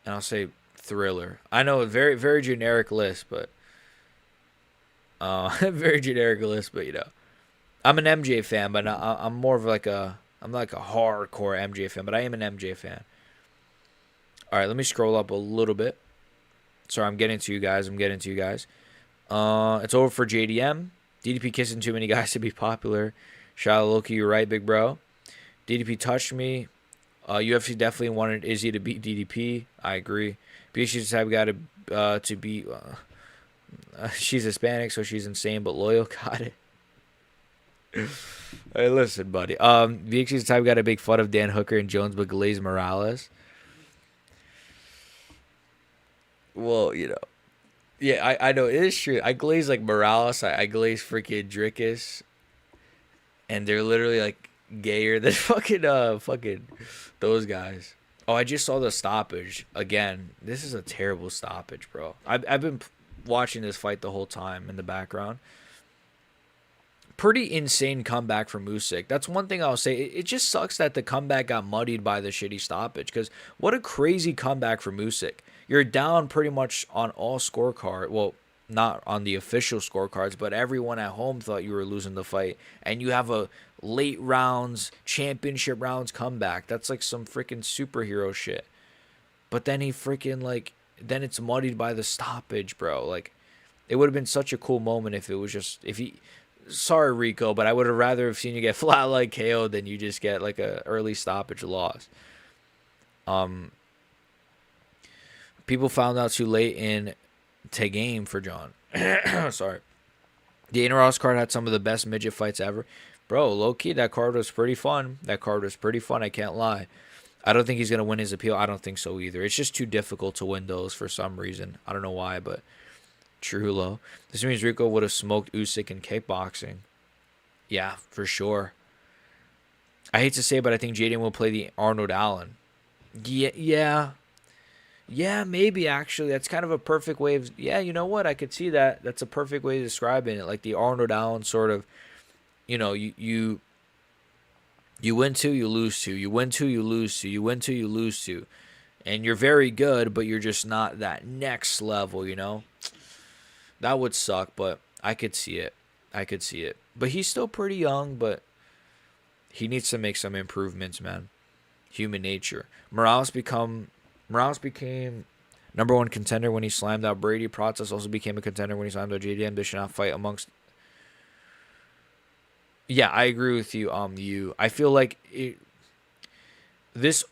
And I'll say Thriller. I know a very, very generic list, but very generic list, but I'm an MJ fan, but I'm more of like I'm like a hardcore MJ fan, but I am an MJ fan. All right, let me scroll up a little bit. Sorry, I'm getting to you guys. It's over for JDM. DDP kissing too many guys to be popular. Shiloh Loki, you're right, big bro. DDP touched me. UFC definitely wanted Izzy to beat DDP. I agree. BH's the type of guy to beat. She's Hispanic, so she's insane but loyal. Got it. Hey, listen, buddy. BH's the type of guy to make fun of Dan Hooker and Jones, but glaze Morales. Well, yeah, I know it is true. I glaze like Morales. I glaze freaking Drickus, and they're literally like gayer than fucking those guys. Oh, I just saw the stoppage again. This is a terrible stoppage, bro. I've been watching this fight the whole time in the background. Pretty insane comeback from Usyk. That's one thing I'll say. It just sucks that the comeback got muddied by the shitty stoppage, because what a crazy comeback from Usyk. You're down pretty much on all scorecard. Well, not on the official scorecards, but everyone at home thought you were losing the fight, and you have a late rounds, championship rounds comeback. That's like some freaking superhero shit. But then then it's muddied by the stoppage, bro. Like, it would have been such a cool moment if it was just, sorry, Rico, but I would have rather have seen you get flat like KO than you just get like a early stoppage loss. People found out too late in to game for John. Sorry. The Dana Ross card had some of the best midget fights ever. Bro, low-key, that card was pretty fun. I can't lie. I don't think he's going to win his appeal. I don't think so either. It's just too difficult to win those for some reason. I don't know why, but true low. This means Rico would have smoked Usyk in kickboxing. Yeah, for sure. I hate to say it, but I think Jaden will play the Arnold Allen. Yeah. Yeah, maybe, actually. That's kind of a perfect way of... Yeah, you know what? I could see that. That's a perfect way of describing it. Like the Arnold Allen sort of... You win two, you lose two. You win two, you lose two. You win two, you lose two. And you're very good, but you're just not that next level, That would suck, but I could see it. But he's still pretty young, but he needs to make some improvements, man. Human nature. Morales became number one contender when he slammed out Brady. Process also became a contender when he slammed out JDM. They should not fight amongst. Yeah, I agree with you. I feel like this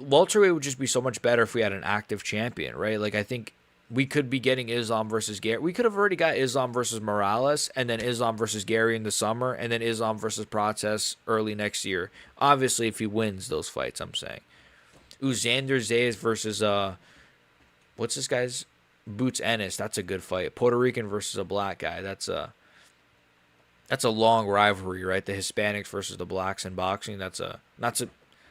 welterweight would just be so much better if we had an active champion, right? Like I think we could be getting Islam versus Gary. We could have already got Islam versus Morales, and then Islam versus Gary in the summer, and then Islam versus Process early next year. Obviously, if he wins those fights, I'm saying. Xander Zayas versus what's this guy's Boots Ennis? That's a good fight. Puerto Rican versus a black guy. That's a long rivalry, right? The Hispanics versus the blacks in boxing. I'm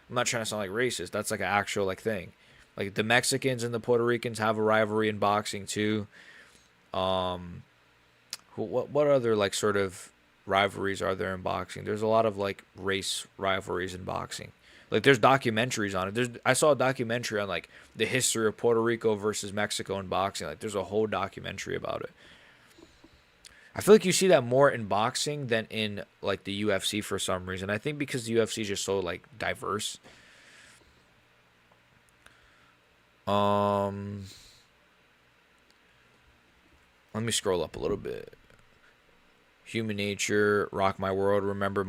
not trying to sound like racist. That's like an actual like thing. Like the Mexicans and the Puerto Ricans have a rivalry in boxing too. What other like sort of rivalries are there in boxing? There's a lot of like race rivalries in boxing. Like there's documentaries on it. I saw a documentary on like the history of Puerto Rico versus Mexico in boxing. Like there's a whole documentary about it. I feel like you see that more in boxing than in like the UFC for some reason. I think because the UFC is just so like diverse. Let me scroll up a little bit. Human nature, rock my world, remember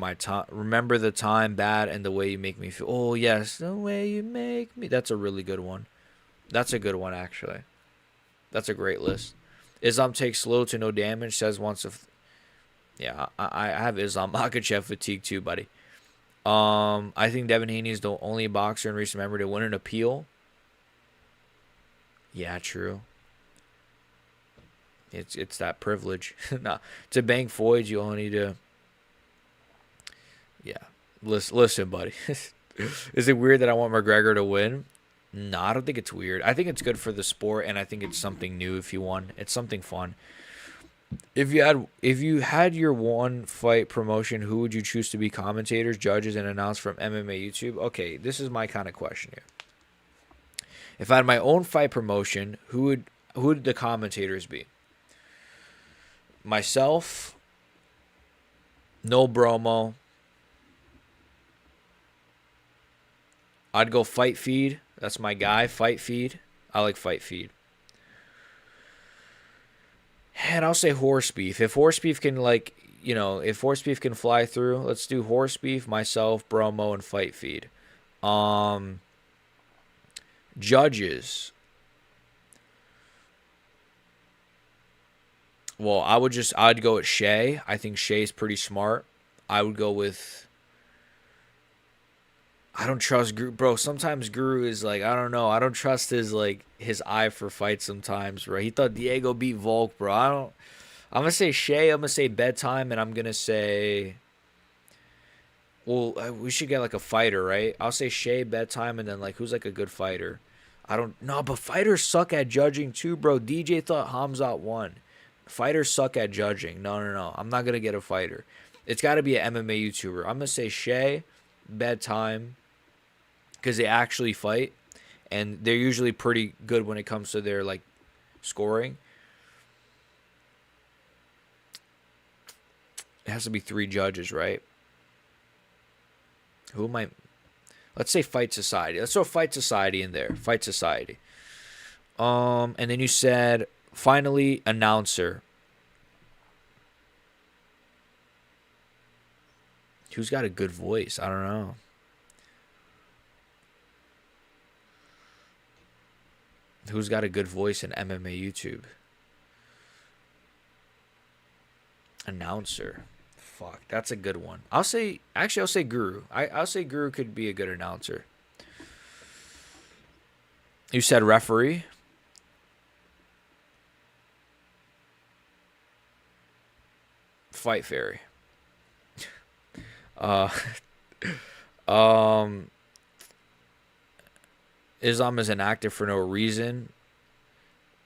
the time, bad, and the way you make me feel. Oh yes, the way you make me. That's a really good one. That's a good one actually. That's a great list. Islam takes slow to no damage. Says once of. Yeah, I have Islam Makhachev fatigue too, buddy. I think Devin Haney is the only boxer in recent memory to win an appeal. Yeah, true. It's that privilege. Nah, to bang Floyd, you only need to. Yeah, listen, buddy. Is it weird that I want McGregor to win? No, I don't think it's weird. I think it's good for the sport, and I think it's something new if you won. It's something fun. If you had your one fight promotion, who would you choose to be commentators, judges, and announce from MMA YouTube? Okay, this is my kind of question here. If I had my own fight promotion, who would the commentators be? Myself, no Bromo. I'd go Fight Feed. That's my guy, Fight Feed. I like Fight Feed. And I'll say Horse Beef. If Horse Beef can if Horse Beef can fly through, let's do Horse Beef, myself, Bromo, and Fight Feed. Judges. Well, I'd go with Shay. I think Shay's pretty smart. I would go with. I don't trust Guru, bro. Sometimes Guru is like, I don't know. I don't trust his eye for fights sometimes, bro. He thought Diego beat Volk, bro. I'm gonna say Shay. I'm gonna say Bedtime, and I'm gonna say. Well, we should get like a fighter, right? I'll say Shay, Bedtime, and then like who's like a good fighter. I don't know, but fighters suck at judging too, bro. DJ thought Hamzat won. Fighters suck at judging. No. I'm not gonna get a fighter. It's got to be an MMA YouTuber. I'm gonna say Shay, Bedtime, because they actually fight, and they're usually pretty good when it comes to their like scoring. It has to be 3 judges, right? Who am I? Let's say Fight Society. Let's throw Fight Society in there. Fight Society. And then you said finally announcer. Who's got a good voice? I don't know. Who's got a good voice in MMA YouTube? Announcer. Fuck, that's a good one. I'll say Guru. I'll say Guru could be a good announcer. You said referee. Fight Fairy. Islam is an actor for no reason.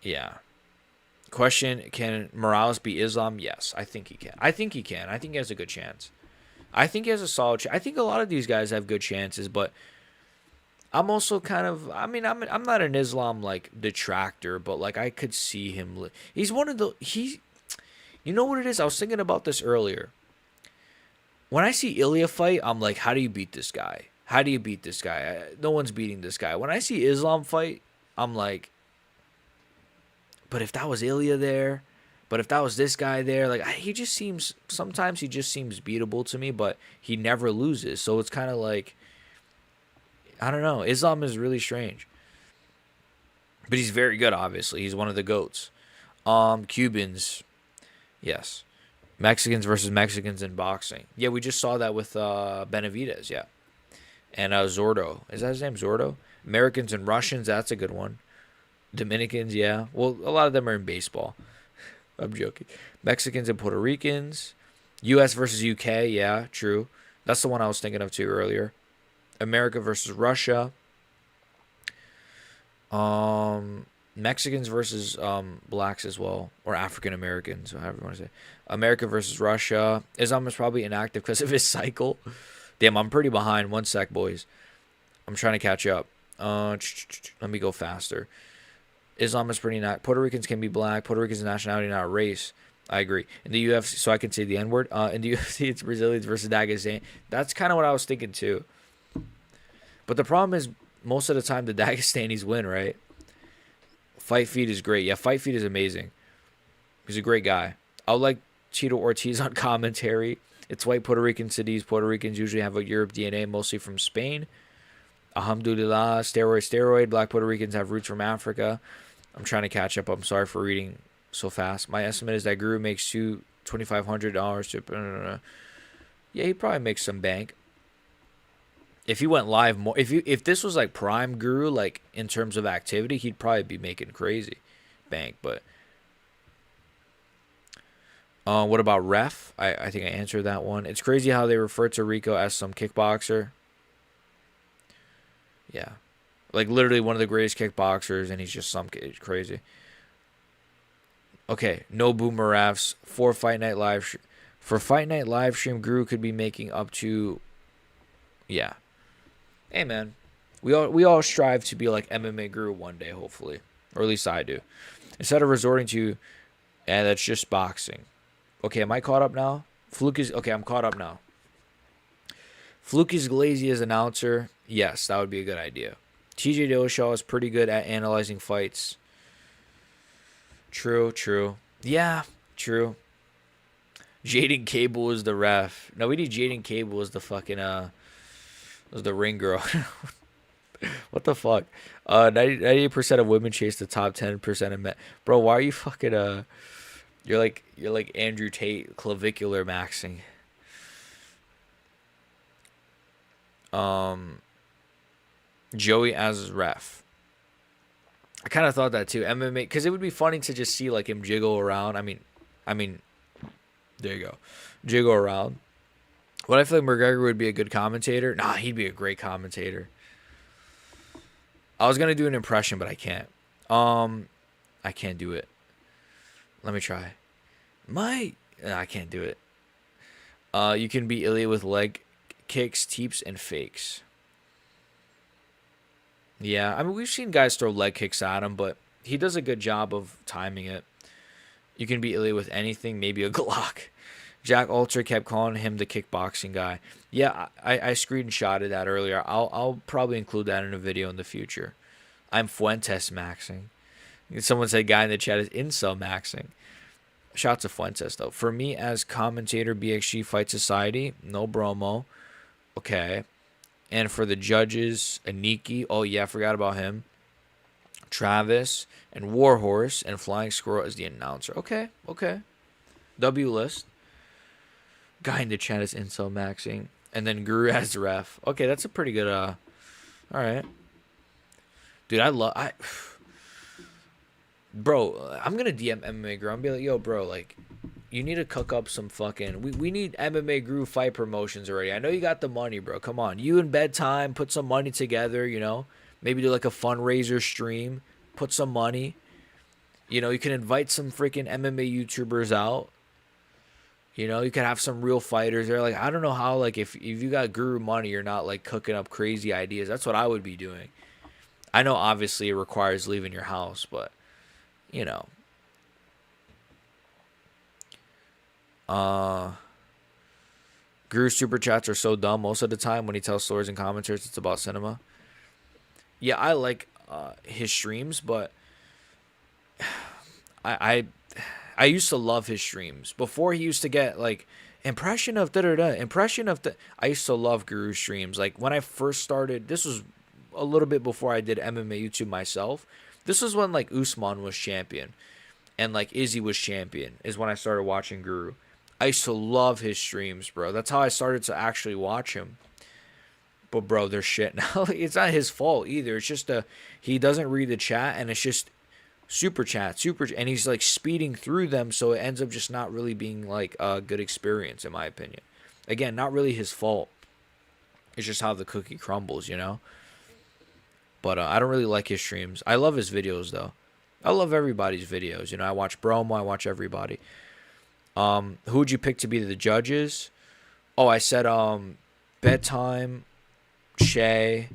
Yeah. Question, can Morales beat Islam? Yes, I think he can. I think he has a good chance. I think he has a solid chance. I think a lot of these guys have good chances, but I'm also kind of, I'm not an Islam like detractor, but like I could see him. He's one of the, you know what it is? I was thinking about this earlier. When I see Ilya fight, I'm like, how do you beat this guy? How do you beat this guy? No one's beating this guy. When I see Islam fight, I'm like, but if that was Ilya there, but if that was this guy there, like he just seems, sometimes he just seems beatable to me, but he never loses. So it's kind of like, I don't know. Islam is really strange, but he's very good. Obviously, he's one of the goats. Cubans, yes. Mexicans versus Mexicans in boxing. Yeah, we just saw that with Benavidez. Yeah, and Zordo. Is that his name? Zordo. Americans and Russians. That's a good one. Dominicans. Yeah. Well, a lot of them are in baseball. I'm joking. Mexicans and Puerto Ricans. U.S. versus U.K. Yeah, true. That's the one I was thinking of too earlier. America versus Russia. Mexicans versus blacks as well, or African Americans, however you want to say. America versus Russia. Islam is probably inactive because of his cycle. Damn, I'm pretty behind. 1 sec, boys. I'm trying to catch up. Let me go faster. Islam is pretty inactive. Puerto Ricans can be black. Puerto Ricans nationality, not race. I agree. In the UFC, so I can say the N word. In the UFC, it's Brazilians versus Dagestan. That's kind of what I was thinking too. But the problem is, most of the time, the Dagestanis win, right? Fight Feed is great. Yeah, Fight Feed is amazing. He's a great guy. I would like Cheeto Ortiz on commentary. It's white Puerto Rican cities. Puerto Ricans usually have a Europe DNA, mostly from Spain. Alhamdulillah, steroid. Black Puerto Ricans have roots from Africa. I'm trying to catch up. I'm sorry for reading so fast. My estimate is that Guru makes $2,500 to. Yeah, he probably makes some bank. If he went live more, if this was like prime Guru, like in terms of activity, he'd probably be making crazy bank. But what about ref? I think I answered that one. It's crazy how they refer to Rico as some kickboxer. Yeah, like literally one of the greatest kickboxers, and he's just some kid. Crazy. Okay, no boomer refs for Fight Night live. For Fight Night live stream, Guru could be making up to. Yeah. Hey man, we all strive to be like MMA Guru one day, hopefully, or at least I do. Instead of resorting to, and that's just boxing. Okay, am I caught up now? Fluke is okay. I'm caught up now. Fluke is lazy as announcer. Yes, that would be a good idea. TJ Dillashaw is pretty good at analyzing fights. True. Yeah, true. Jaden Cable is the ref. No, we need Jaden Cable as the fucking was the ring girl. What the fuck? 98% of women chase the top 10% of men. Bro, why are you fucking you're like Andrew Tate clavicular maxing. Joey as ref. I kind of thought that too. MMA, because it would be funny to just see like him jiggle around. I mean, there you go, jiggle around. What I feel like McGregor would be a good commentator. Nah, he'd be a great commentator. I was gonna do an impression, but I can't. I can't do it. Let me try. I can't do it. You can beat Ilya with leg kicks, teeps, and fakes. Yeah, I mean, we've seen guys throw leg kicks at him, but he does a good job of timing it. You can beat Ilya with anything, maybe a Glock. Jack Alter kept calling him the kickboxing guy. Yeah, I screenshotted that earlier. I'll probably include that in a video in the future. I'm Fuentes maxing. Someone said guy in the chat is incel maxing. Shots of Fuentes, though. For me, as commentator, BXG Fight Society, no bromo. Okay. And for the judges, Aniki. Oh, yeah, I forgot about him. Travis and Warhorse and Flying Squirrel as the announcer. Okay. W list. Guy in the chat is incel maxing. And then Guru as ref. Okay, that's a pretty good, all right. Dude, bro, I'm going to DM MMA Guru. I'm going to be like, yo, bro, like, you need to cook up some fucking, we need MMA Guru fight promotions already. I know you got the money, bro. Come on. You and Bedtime, put some money together, you know. Maybe do like a fundraiser stream. Put some money. You know, you can invite some freaking MMA YouTubers out. You know, you could have some real fighters there. Like, I don't know how, like, if you got Guru money, you're not, like, cooking up crazy ideas. That's what I would be doing. I know, obviously, it requires leaving your house, but, you know. Guru's super chats are so dumb most of the time. When he tells stories and commentaries, it's about cinema. Yeah, I like his streams, but I I used to love his streams before he used to get like impression of da da da impression of the. I used to love Guru's streams. Like when I first started, this was a little bit before I did MMA YouTube myself. This was when like Usman was champion and like Izzy was champion. Is when I started watching Guru. I used to love his streams, bro. That's how I started to actually watch him. But bro, they're shit now. It's not his fault either. It's just he doesn't read the chat, and it's just super chat, and he's like speeding through them, so it ends up just not really being like a good experience, in my opinion. Again, not really his fault. It's just how the cookie crumbles, you know. But I don't really like his streams. I love his videos though. I love everybody's videos. You know, I watch Bromo. I watch everybody. Who would you pick to be the judges? Oh, I said Bedtime, Shay.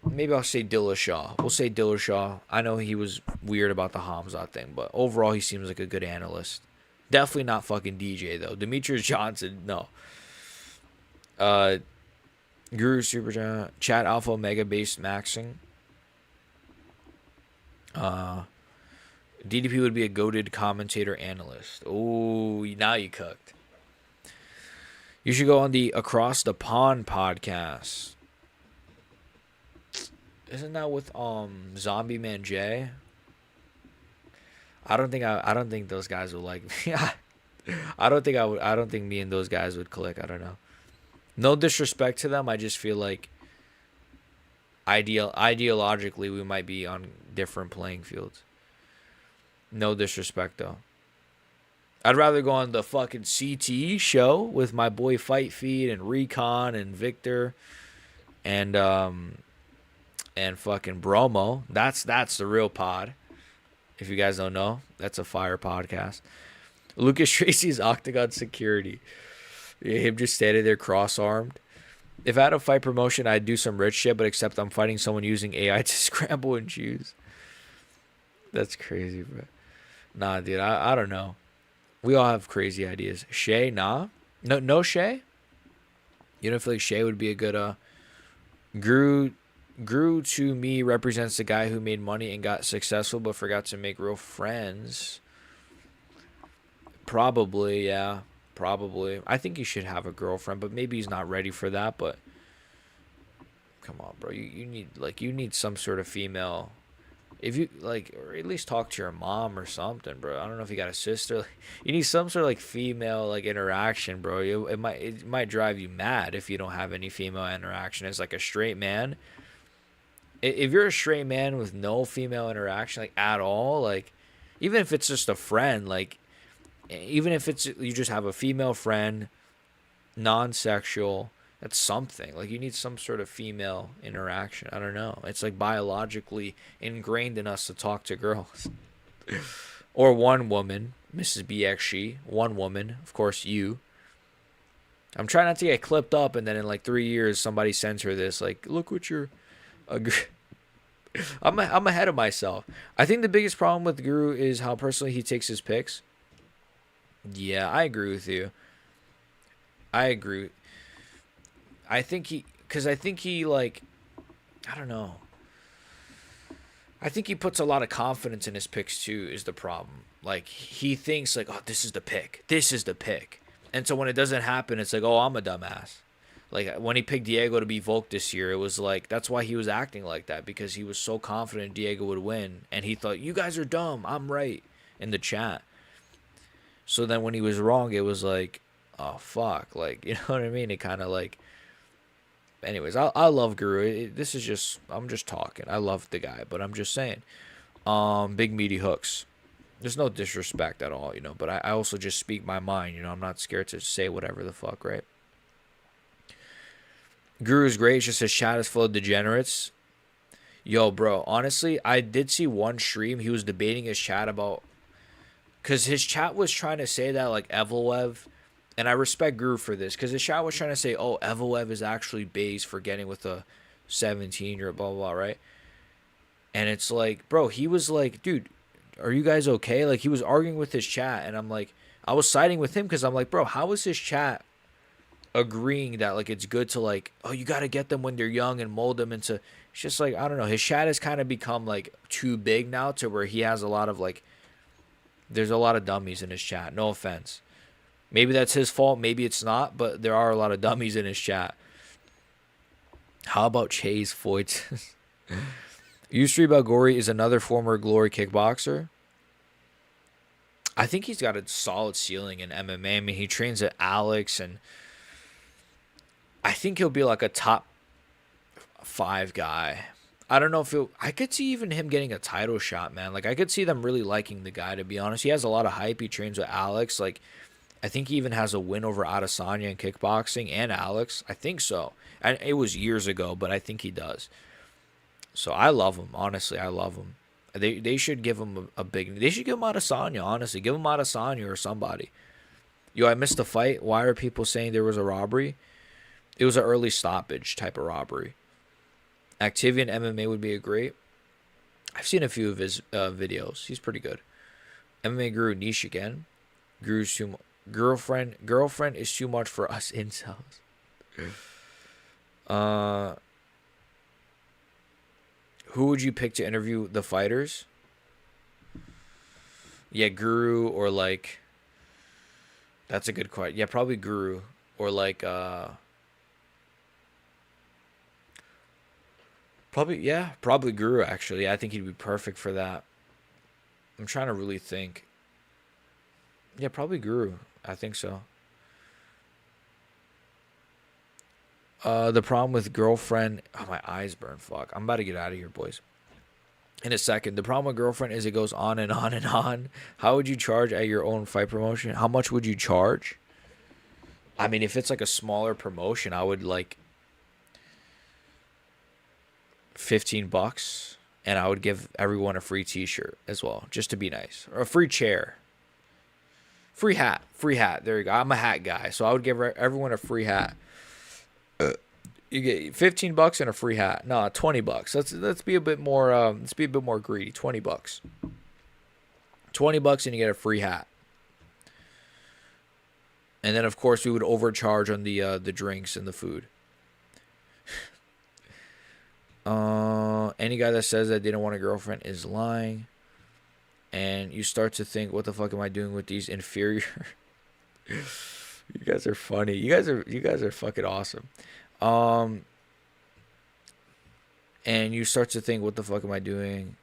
Maybe I'll say Dillashaw. We'll say Dillashaw. I know he was weird about the Hamza thing, but overall he seems like a good analyst. Definitely not fucking DJ though. Demetrius Johnson, no. Guru Super Chat Alpha Omega based maxing. DDP would be a goated commentator analyst. Oh, now you cooked. You should go on the Across the Pond podcast. Isn't that with Zombie Man J? I don't think those guys would like me. I don't think me and those guys would click. I don't know. No disrespect to them. I just feel like ideologically we might be on different playing fields. No disrespect though. I'd rather go on the fucking CTE show with my boy Fight Feed and Recon and Victor and fucking Bromo. That's the real pod. If you guys don't know, that's a fire podcast. Lucas Tracy's Octagon Security. Yeah, him just standing there cross-armed. If I had a fight promotion, I'd do some rich shit, but except I'm fighting someone using AI to scramble and choose. That's crazy, bro. Nah, dude, I don't know. We all have crazy ideas. Shay, nah. No Shay? You don't feel like Shay would be a good Guru to me represents the guy who made money and got successful but forgot to make real friends. Probably, yeah. Probably. I think he should have a girlfriend, but maybe he's not ready for that, but come on, bro. You need some sort of female. If you like, or at least talk to your mom or something, bro. I don't know if you got a sister. You need some sort of like female like interaction, bro. It might drive you mad if you don't have any female interaction as like a straight man. If you're a straight man with no female interaction like at all, like even if it's just a friend, like even if it's you just have a female friend, non-sexual, that's something. Like you need some sort of female interaction. I don't know. It's like biologically ingrained in us to talk to girls. Or one woman, Mrs. BXG, one woman, of course you. I'm trying not to get clipped up and then in like 3 years somebody sends her this like, look what you're I'm ahead of myself. I think the biggest problem with Guru is how personally he takes his picks. Yeah, I agree with you. I agree. I think he like, I don't know. I think he puts a lot of confidence in his picks too is the problem. Like he thinks like, oh, this is the pick. This is the pick. And so when it doesn't happen, it's like, oh, I'm a dumbass. Like when he picked Diego to be Volk this year, it was like, that's why he was acting like that, because he was so confident Diego would win. And he thought, you guys are dumb. I'm right in the chat. So then when he was wrong, it was like, oh, fuck. Like, you know what I mean? It kind of like, anyways, I love Guru. This is just, I'm just talking. I love the guy, but I'm just saying. Big meaty hooks. There's no disrespect at all, you know, but I also just speak my mind, you know. I'm not scared to say whatever the fuck, right? Guru's great. It's just his chat is full of degenerates. Yo, bro, honestly, I did see one stream. He was debating his chat about, because his chat was trying to say that, like, Evloev, and I respect Guru for this, because his chat was trying to say, oh, Evloev is actually base for getting with a 17-year-old, blah, blah, blah, right? And it's like, bro, he was like, dude, are you guys okay? Like, he was arguing with his chat, and I'm like, I was siding with him, because I'm like, bro, how is his chat agreeing that like it's good to like, oh, you got to get them when they're young and mold them into. It's just like, I don't know, his chat has kind of become like too big now to where he has a lot of like, there's a lot of dummies in his chat. No offense. Maybe that's his fault, maybe it's not, but there are a lot of dummies in his chat. How about Chase Foyt? Usyk Balgori is another former Glory kickboxer. I think he's got a solid ceiling in MMA. I mean, he trains at Alex, and I think he'll be like a top 5 guy. I don't know if I could see even him getting a title shot, man. Like, I could see them really liking the guy, to be honest. He has a lot of hype. He trains with Alex. Like, I think he even has a win over Adesanya in kickboxing and Alex. I think so. And it was years ago, but I think he does. So I love him. Honestly, I love him. They should give him a big... They should give him Adesanya, honestly. Give him Adesanya or somebody. Yo, I missed the fight. Why are people saying there was a robbery? It was an early stoppage type of robbery. Activia and MMA would be a great. I've seen a few of his videos. He's pretty good. MMA Guru niche again. Guru's too girlfriend is too much for us incels. Who would you pick to interview the fighters? Yeah, Guru or like. That's a good question. Yeah, probably Guru or like probably Guru actually. I think he'd be perfect for that. I'm trying to really think. Yeah, probably Guru. I think so. The problem with girlfriend. Oh, my eyes burn. Fuck. I'm about to get out of here, boys. In a second. The problem with girlfriend is it goes on and on and on. How would you charge at your own fight promotion? How much would you charge? I mean, if it's like a smaller promotion, I would like $15, and I would give everyone a free T-shirt as well, just to be nice, or a free chair, free hat. There you go. I'm a hat guy, so I would give everyone a free hat. You get $15 and a free hat. No, $20. Let's be a bit more. Let's be a bit more greedy. $20. $20 and you get a free hat. And then of course we would overcharge on the drinks and the food. Any guy that says that they don't want a girlfriend is lying. And you start to think, what the fuck am I doing with these inferior? You guys are funny. You guys are fucking awesome. And you start to think, what the fuck am I doing?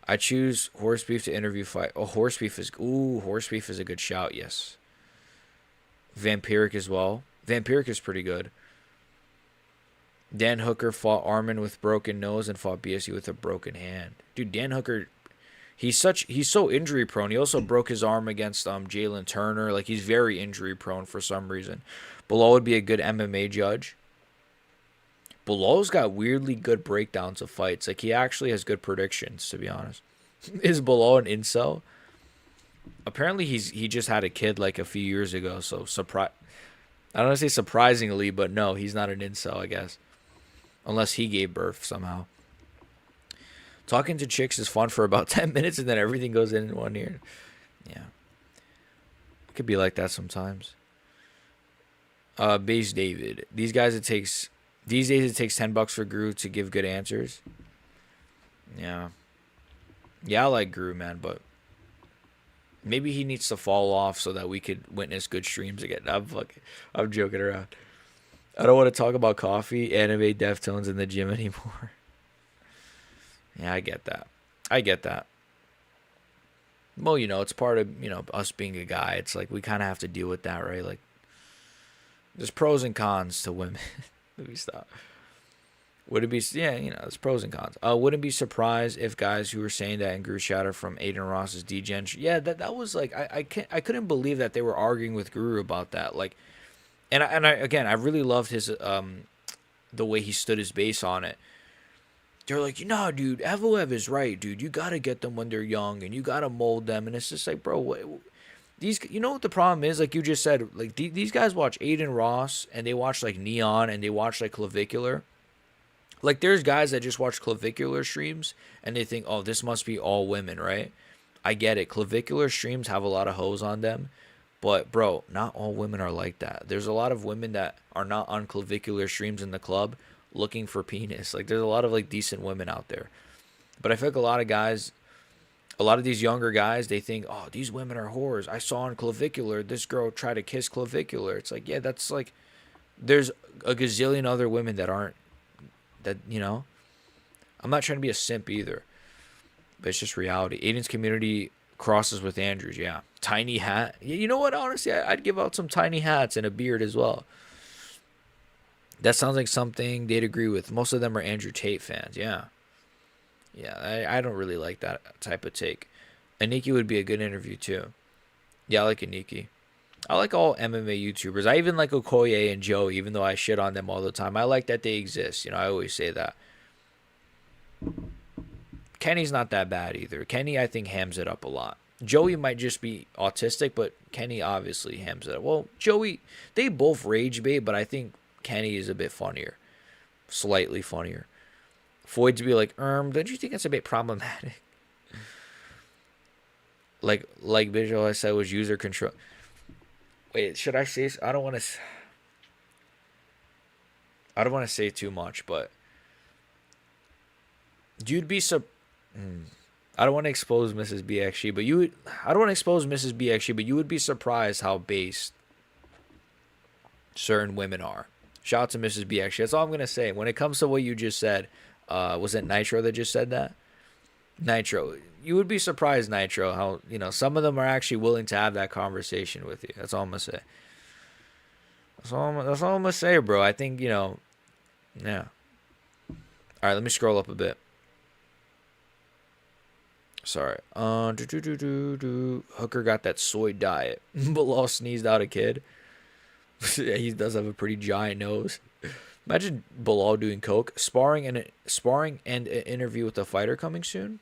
I choose horse beef to interview fight. Oh, horse beef is a good shout. Yes. Vampiric as well. Vampiric is pretty good. Dan Hooker fought Armin with broken nose and fought BSU with a broken hand. Dude, Dan Hooker, he's so injury prone. He also broke his arm against Jalen Turner. Like, he's very injury prone for some reason. Bilal would be a good MMA judge. Bilal's got weirdly good breakdowns of fights. Like, he actually has good predictions, to be honest. Is Bilal an incel? Apparently he just had a kid like a few years ago, so I don't want to say surprisingly, but no, he's not an incel, I guess. Unless he gave birth somehow. Talking to chicks is fun for about 10 minutes and then everything goes in one ear. Yeah. It could be like that sometimes. Base David. These days it takes $10 for Guru to give good answers. Yeah. Yeah, I like Guru, man, but maybe he needs to fall off so that we could witness good streams again. I'm joking around. I don't want to talk about coffee, anime, Deftones in the gym anymore. Yeah, I get that. Well, it's part of, us being a guy. It's like we kind of have to deal with that, right? Like, there's pros and cons to women. Let me stop. Would it be, there's pros and cons. Wouldn't be surprised if guys who were saying that in Guru Shatter from Aiden Ross's degen. Yeah, that was like, I couldn't believe that they were arguing with Guru about that. Like, and I really loved his, the way he stood his base on it. They're like, dude, Evloev is right, dude. You got to get them when they're young and you got to mold them. And it's just like, bro, what what the problem is? Like you just said, like these guys watch Aiden Ross and they watch like Neon and they watch like Clavicular. Like there's guys that just watch Clavicular streams and they think, oh, this must be all women, right? I get it. Clavicular streams have a lot of hoes on them, But bro, not all women are like that. There's a lot of women that are not on clavicular streams in the club looking for penis. Like there's a lot of like decent women out there. But I feel like a lot of guys, a lot of these younger guys, they think, oh, these women are whores. I saw on clavicular this girl try to kiss clavicular. It's like, yeah, that's like, there's a gazillion other women that aren't, that, you know. I'm not trying to be a simp either, but it's just reality. Aiden's community crosses with Andrew's, yeah. Tiny hat. You know what? Honestly, I'd give out some tiny hats and a beard as well. That sounds like something they'd agree with. Most of them are Andrew Tate fans, yeah. Yeah, I don't really like that type of take. Aniki would be a good interview too. Yeah, I like Aniki. I like all MMA YouTubers. I even like Okoye and Joe, even though I shit on them all the time. I like that they exist. You know, I always say that. Kenny's not that bad either. Kenny, I think, hams it up a lot. Joey might just be autistic, but Kenny obviously hams it up. Well, Joey, they both rage bait, but I think Kenny is a bit funnier. Slightly funnier. Floyd to be like, don't you think that's a bit problematic? Like visual I said was user control. Wait, should I say? I don't want to say too much, but you'd be I don't want to expose Mrs. BXG, but I don't want to expose Mrs. BXG, but you would be surprised how based certain women are. Shout out to Mrs. BXG. That's all I'm gonna say. When it comes to what you just said, was it Nitro that just said that? Nitro, you would be surprised, Nitro, how, you know, some of them are actually willing to have that conversation with you. That's all I'm gonna say. That's all I'm gonna say, bro. I think, you know, yeah. All right, let me scroll up a bit. Sorry. Hooker got that soy diet. Bilal sneezed out a kid. He does have a pretty giant nose. Imagine Bilal doing coke, sparring and an interview with a fighter coming soon.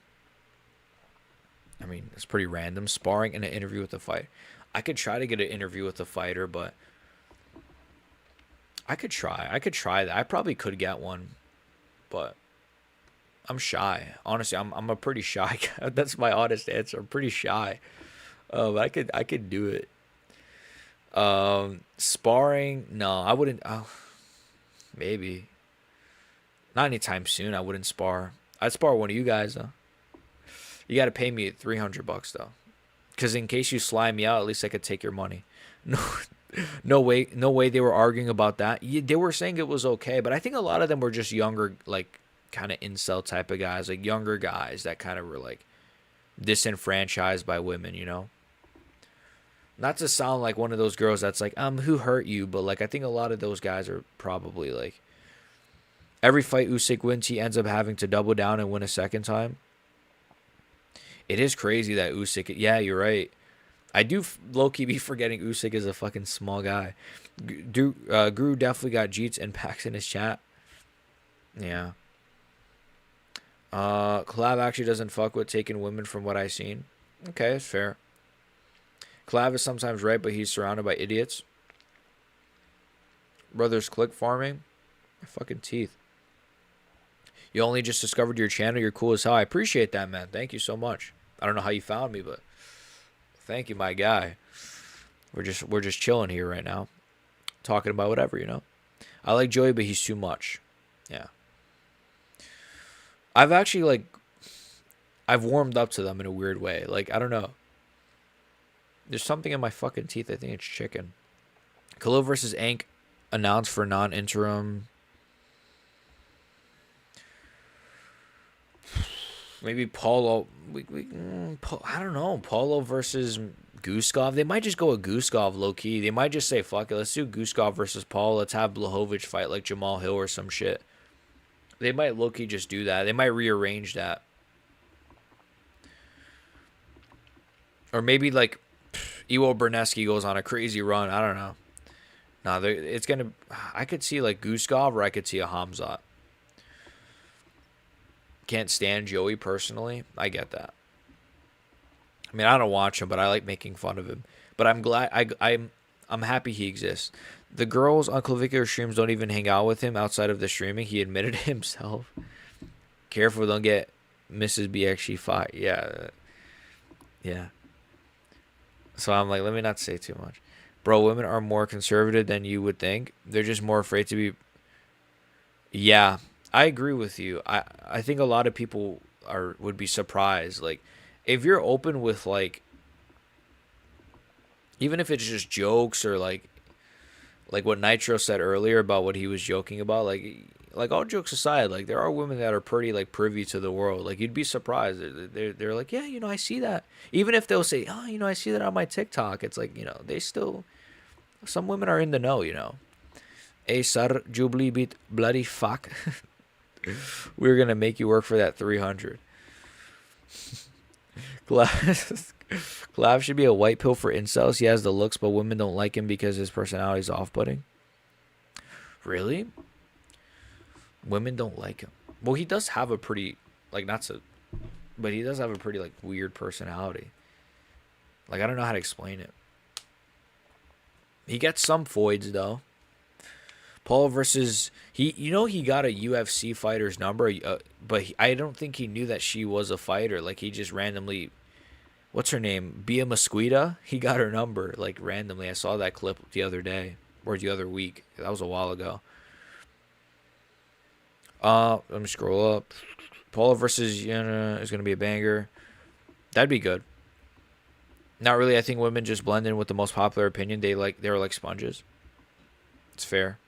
I mean, it's pretty random. Sparring and an interview with a fighter. I could try to get an interview with a fighter, but I could try that. I probably could get one, but I'm shy. Honestly, I'm a pretty shy guy. That's my honest answer. I'm pretty shy. I could do it. Sparring, no, I wouldn't. Maybe. Not anytime soon. I wouldn't spar. I'd spar one of you guys though. You got to pay me $300 though, because in case you slime me out, at least I could take your money. No, no way. They were arguing about that. They were saying it was okay, but I think a lot of them were just younger, like kind of incel type of guys, like younger guys that kind of were like disenfranchised by women, you know. Not to sound like one of those girls that's like, who hurt you? But like, I think a lot of those guys are probably like, every fight Usyk wins, he ends up having to double down and win a second time. It is crazy that Usyk, yeah, you're right. I do low-key be forgetting Usyk is a fucking small guy. Guru definitely got Jeets and Pax in his chat. Yeah. Collab actually doesn't fuck with taking women from what I've seen. Okay, it's fair. Clav is sometimes right, but he's surrounded by idiots. Brothers click farming. My fucking teeth. You only just discovered your channel. You're cool as hell. I appreciate that, man. Thank you so much. I don't know how you found me, but thank you, my guy. We're just chilling here right now, talking about whatever, you know. I like Joey, but he's too much. Yeah. I've actually I've warmed up to them in a weird way. Like, I don't know. There's something in my fucking teeth. I think it's chicken. Khalil versus Ank announced for non-interim. Maybe Paulo. I don't know. Paulo versus Guskov. They might just go with Guskov low-key. They might just say, fuck it, let's do Guskov versus Paul. Let's have Blachowicz fight like Jamal Hill or some shit. They might low-key just do that. They might rearrange that. Or maybe like Iwo Berneski goes on a crazy run. I don't know. Nah, it's going to... I could see like Guskov or I could see a Hamzat. Can't stand Joey personally. I get that. I mean, I don't watch him, but I like making fun of him. But I'm glad... I'm happy he exists. The girls on clavicular streams don't even hang out with him outside of the streaming. He admitted it himself. Careful, don't get Mrs. BXG fight. Yeah. Yeah. So I'm like, let me not say too much. Bro, women are more conservative than you would think. They're just more afraid to be. Yeah, I agree with you. I think a lot of people would be surprised. Like, if you're open with like, even if it's just jokes or like what Nitro said earlier about what he was joking about, like all jokes aside, like there are women that are pretty like privy to the world. Like you'd be surprised. They're like, yeah, I see that. Even if they'll say, oh, I see that on my TikTok. It's like they still, some women are in the know. A sar jubli bit bloody fuck. We're gonna make you work for that 300. Clav should be a white pill for incels. He has the looks, but women don't like him because his personality is off-putting. Really? Women don't like him. Well, he does have a pretty but he does have a pretty like weird personality. Like I don't know how to explain it. He gets some foids though. Paul versus he got a UFC fighter's number, but I don't think he knew that she was a fighter. Like he just randomly, what's her name? Bia Mosquita. He got her number like randomly. I saw that clip the other day or the other week. That was a while ago. Let me scroll up. Paul versus Yana is gonna be a banger. That'd be good. Not really. I think women just blend in with the most popular opinion. They're like sponges. It's fair.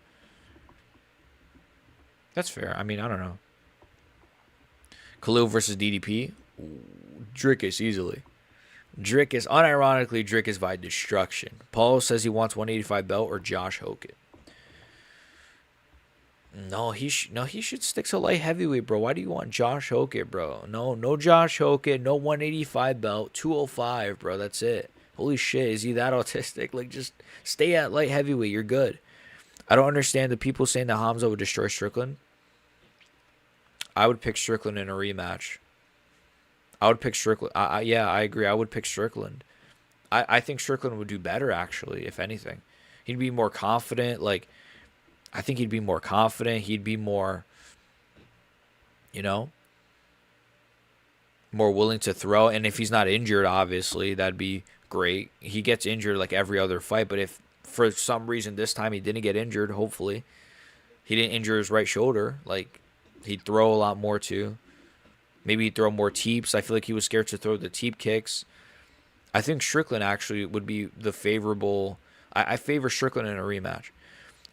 That's fair. I mean, I don't know. Khalil versus DDP. Drickus easily. Drickus by destruction. Paul says he wants 185 belt or Josh Hogan. No, he should stick to light heavyweight, bro. Why do you want Josh Hogan, bro? No Josh Hogan, no 185 belt, 205, bro. That's it. Holy shit, is he that autistic? Like, just stay at light heavyweight. You're good. I don't understand the people saying that Hamza would destroy Strickland. I would pick Strickland in a rematch. I would pick Strickland. Yeah, I agree. I would pick Strickland. I think Strickland would do better, actually, if anything. He'd be more confident. Like, I think he'd be more confident. He'd be more, more willing to throw. And if he's not injured, obviously, that'd be great. He gets injured like every other fight. But if for some reason this time he didn't get injured, hopefully, he didn't injure his right shoulder, like, he'd throw a lot more too. Maybe he'd throw more teeps. I feel like he was scared to throw the teep kicks. I think Strickland actually would be the favorable. I favor Strickland in a rematch.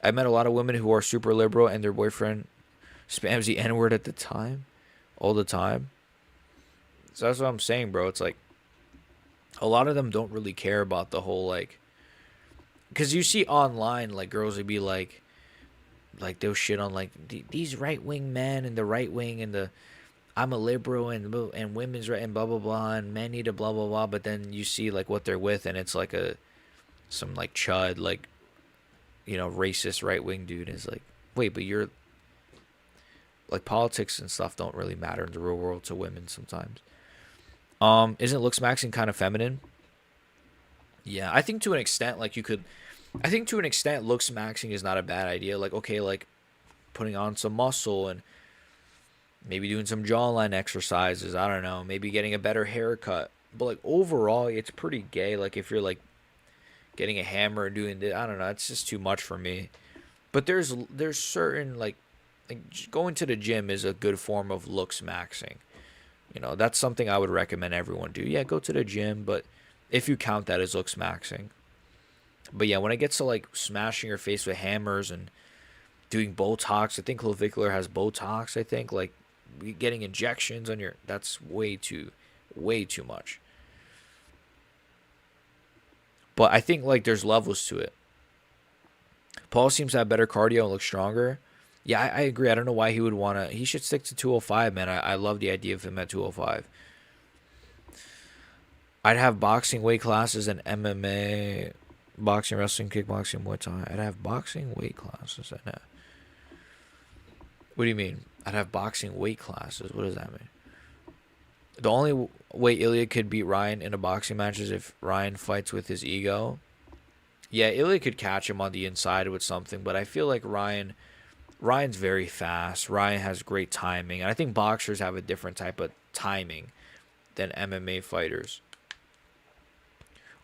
I met a lot of women who are super liberal and their boyfriend spams the N-word at the time. All the time. So that's what I'm saying, bro. It's like a lot of them don't really care about the whole, like, because you see online, like, girls would be like they'll shit on like these right-wing men and the right wing and the I'm a liberal and women's right and blah blah blah and men need to blah blah blah, but then you see like what they're with and it's like some like chud, like, racist right-wing dude is like, wait, but you're like, politics and stuff don't really matter in the real world to women sometimes. Isn't looks maxing kind of feminine? Yeah, I think to an extent, like, I think to an extent looks maxing is not a bad idea. Like, okay, like putting on some muscle and maybe doing some jawline exercises. I don't know, maybe getting a better haircut. But like overall, it's pretty gay. Like if you're like getting a hammer and doing this, I don't know, it's just too much for me. But there's certain like going to the gym is a good form of looks maxing. That's something I would recommend everyone do. Yeah, go to the gym, but if you count that as looks maxing. But yeah, when it gets to like smashing your face with hammers and doing Botox, I think clavicular has Botox. I think like getting injections on that's way too much. But I think like there's levels to it. Paul seems to have better cardio and look stronger. Yeah, I agree. I don't know why he would want to. He should stick to 205, man. I love the idea of him at 205. I'd have boxing weight classes and MMA, boxing, wrestling, kickboxing, Muay Thai. I'd have boxing weight classes and What do you mean? I'd have boxing weight classes. What does that mean? The only way Ilya could beat Ryan in a boxing match is if Ryan fights with his ego. Yeah, Ilya could catch him on the inside with something, but I feel like Ryan's very fast. Ryan has great timing. And I think boxers have a different type of timing than MMA fighters.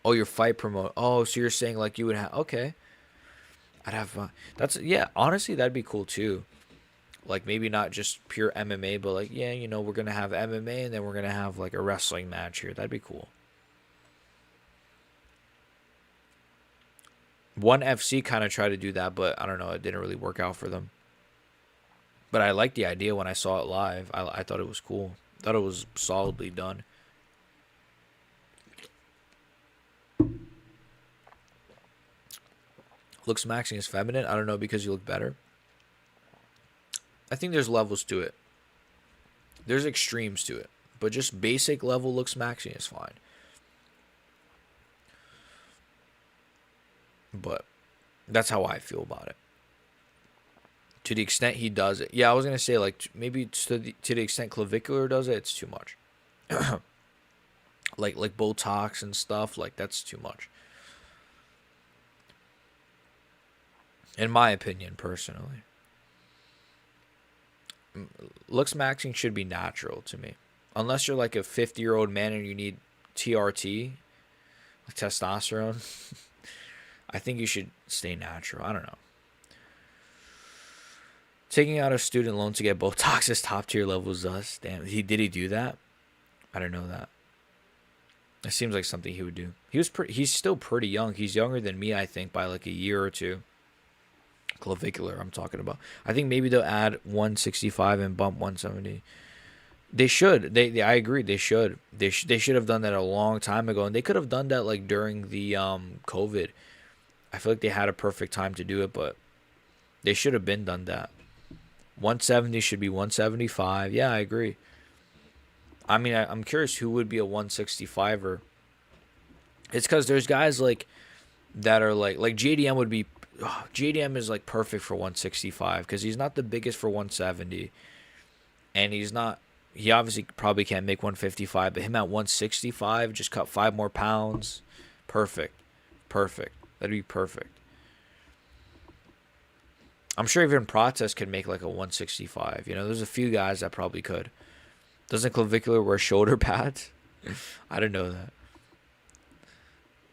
Oh, your fight promote. Oh, so you're saying like you would have? Okay, I'd have fun. That's yeah. Honestly, that'd be cool too. Like maybe not just pure MMA, but like yeah, you know, we're gonna have MMA and then we're gonna have like a wrestling match here. That'd be cool. One FC kind of tried to do that, but I don't know, it didn't really work out for them. But I liked the idea when I saw it live. I thought it was cool. Thought it was solidly done. Looks maxing is feminine. I don't know because you look better. I think there's levels to it. There's extremes to it. But just basic level looks maxing is fine. But that's how I feel about it. To the extent he does it. Yeah, I was going to say, like, maybe to the extent clavicular does it, it's too much. like Botox and stuff, like, that's too much. In my opinion, personally. Looks maxing should be natural to me. Unless you're like a 50-year-old man and you need TRT, like testosterone. I think you should stay natural. I don't know. Taking out a student loan to get Botox is top tier levels. Thus, damn, did he do that? I don't know that. It seems like something he would do. He's still pretty young. He's younger than me, I think, by like a year or two. Clavicular, I'm talking about. I think maybe they'll add 165 and bump 170. They should. I agree. They should. They should have done that a long time ago, and they could have done that like during the COVID. I feel like they had a perfect time to do it, but they should have been done that. 170 should be 175. Yeah, I agree. I mean, I'm curious who would be a 165er. It's because there's guys like that are like JDM would be. Oh, JDM is like perfect for 165 because he's not the biggest for 170, and he's not. He obviously probably can't make 155, but him at 165, just cut 5 more pounds. Perfect. Perfect. That'd be perfect. I'm sure even Protest could make like a 165. You know, there's a few guys that probably could. Doesn't Clavicular wear shoulder pads? I didn't know that.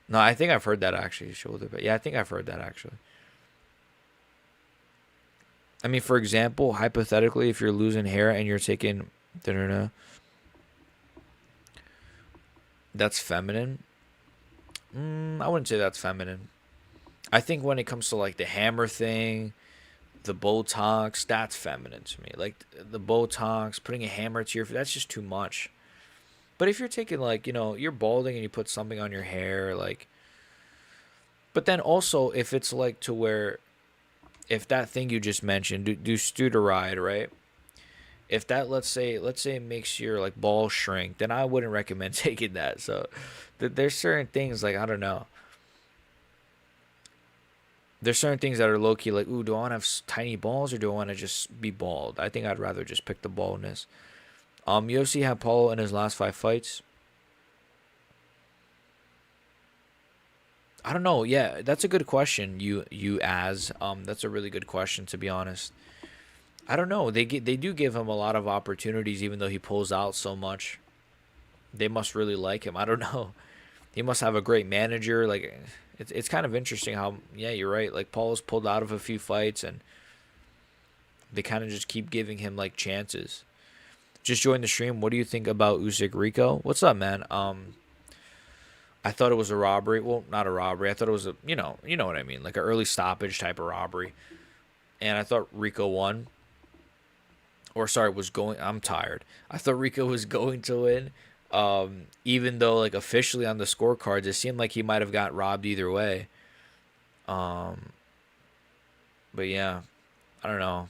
No, I think I've heard that actually. Shoulder pad. Yeah, I think I've heard that actually. I mean, for example, hypothetically, if you're losing hair and you're taking, that's feminine. I wouldn't say that's feminine. I think when it comes to like the hammer thing, the Botox, that's feminine to me. Like the Botox, putting a hammer to your, that's just too much. But if you're taking like, you know, you're balding and you put something on your hair, like, but then also if it's like to where, if that thing you just mentioned, do Studeride, right? If that, let's say it makes your like balls shrink, then I wouldn't recommend taking that. So there's certain things like, I don't know. There's certain things that are low-key like, ooh, do I want to have tiny balls or do I want to just be bald? I think I'd rather just pick the baldness. UFC had Paulo in his last 5 fights. I don't know. Yeah, that's a good question. That's a really good question, to be honest. I don't know. They do give him a lot of opportunities, even though he pulls out so much. They must really like him. I don't know. He must have a great manager. Like, it's kind of interesting how, yeah, you're right. Like, Paulo's pulled out of a few fights, and they kind of just keep giving him like chances. Just joined the stream. What do you think about Usyk Rico? What's up, man? I thought it was a robbery. Well, not a robbery. I thought it was a, you know what I mean, like an early stoppage type of robbery. And I thought Rico won. Or sorry, was going. I'm tired. I thought Rico was going to win. Even though like officially on the scorecards, it seemed like he might have got robbed either way. But yeah, I don't know.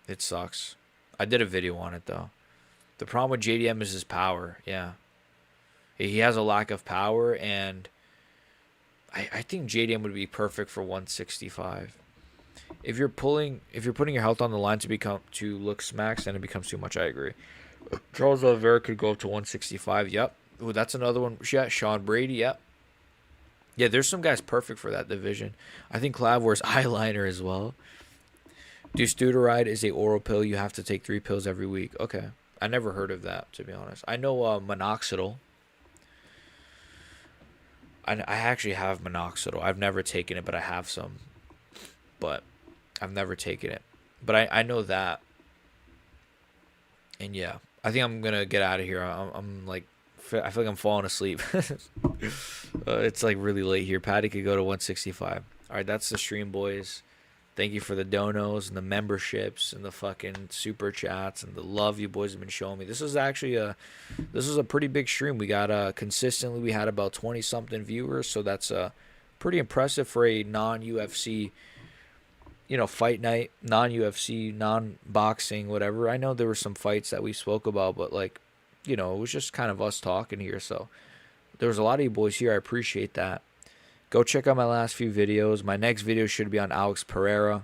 It sucks. I did a video on it though. The problem with JDM is his power. Yeah, he has a lack of power, and I think JDM would be perfect for 165. If you're putting your health on the line to look smacks, then it becomes too much. I agree. Charles Oliveira could go up to 165. Yep. Ooh, that's another one. Yeah, Sean Brady. Yep. Yeah, there's some guys perfect for that division. I think Clav wears eyeliner as well. Dustuderide is a oral pill. You have to take 3 pills every week. Okay. I never heard of that, to be honest. I know minoxidil. I actually have minoxidil. I've never taken it, but I have some. But I've never taken it. But I know that. And yeah, I think I'm gonna get out of here. I'm like, I feel like I'm falling asleep. It's like really late here. Patty could go to 165. All right, that's the stream, boys. Thank you for the donos and the memberships and the fucking super chats and the love you boys have been showing me. This is actually this is a pretty big stream. We got consistently we had about 20 something viewers, so that's pretty impressive for a non-UFC, fight night, non-UFC, non-boxing, whatever. I know there were some fights that we spoke about, but like, it was just kind of us talking here. So there was a lot of you boys here. I appreciate that. Go check out my last few videos. My next video should be on Alex Pereira,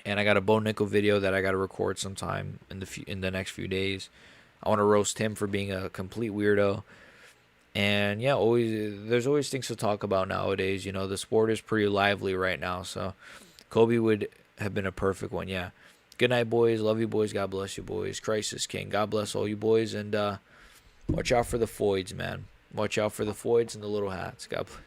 and I got a Bo Nickel video that I got to record sometime in the next few days. I want to roast him for being a complete weirdo. And yeah, there's always things to talk about nowadays. The sport is pretty lively right now, so Kobe would have been a perfect one. Yeah. Good night, boys. Love you, boys. God bless you, boys. Christ is king. God bless all you boys, and watch out for the Foids, man. Watch out for the Foids and the little hats. God bless.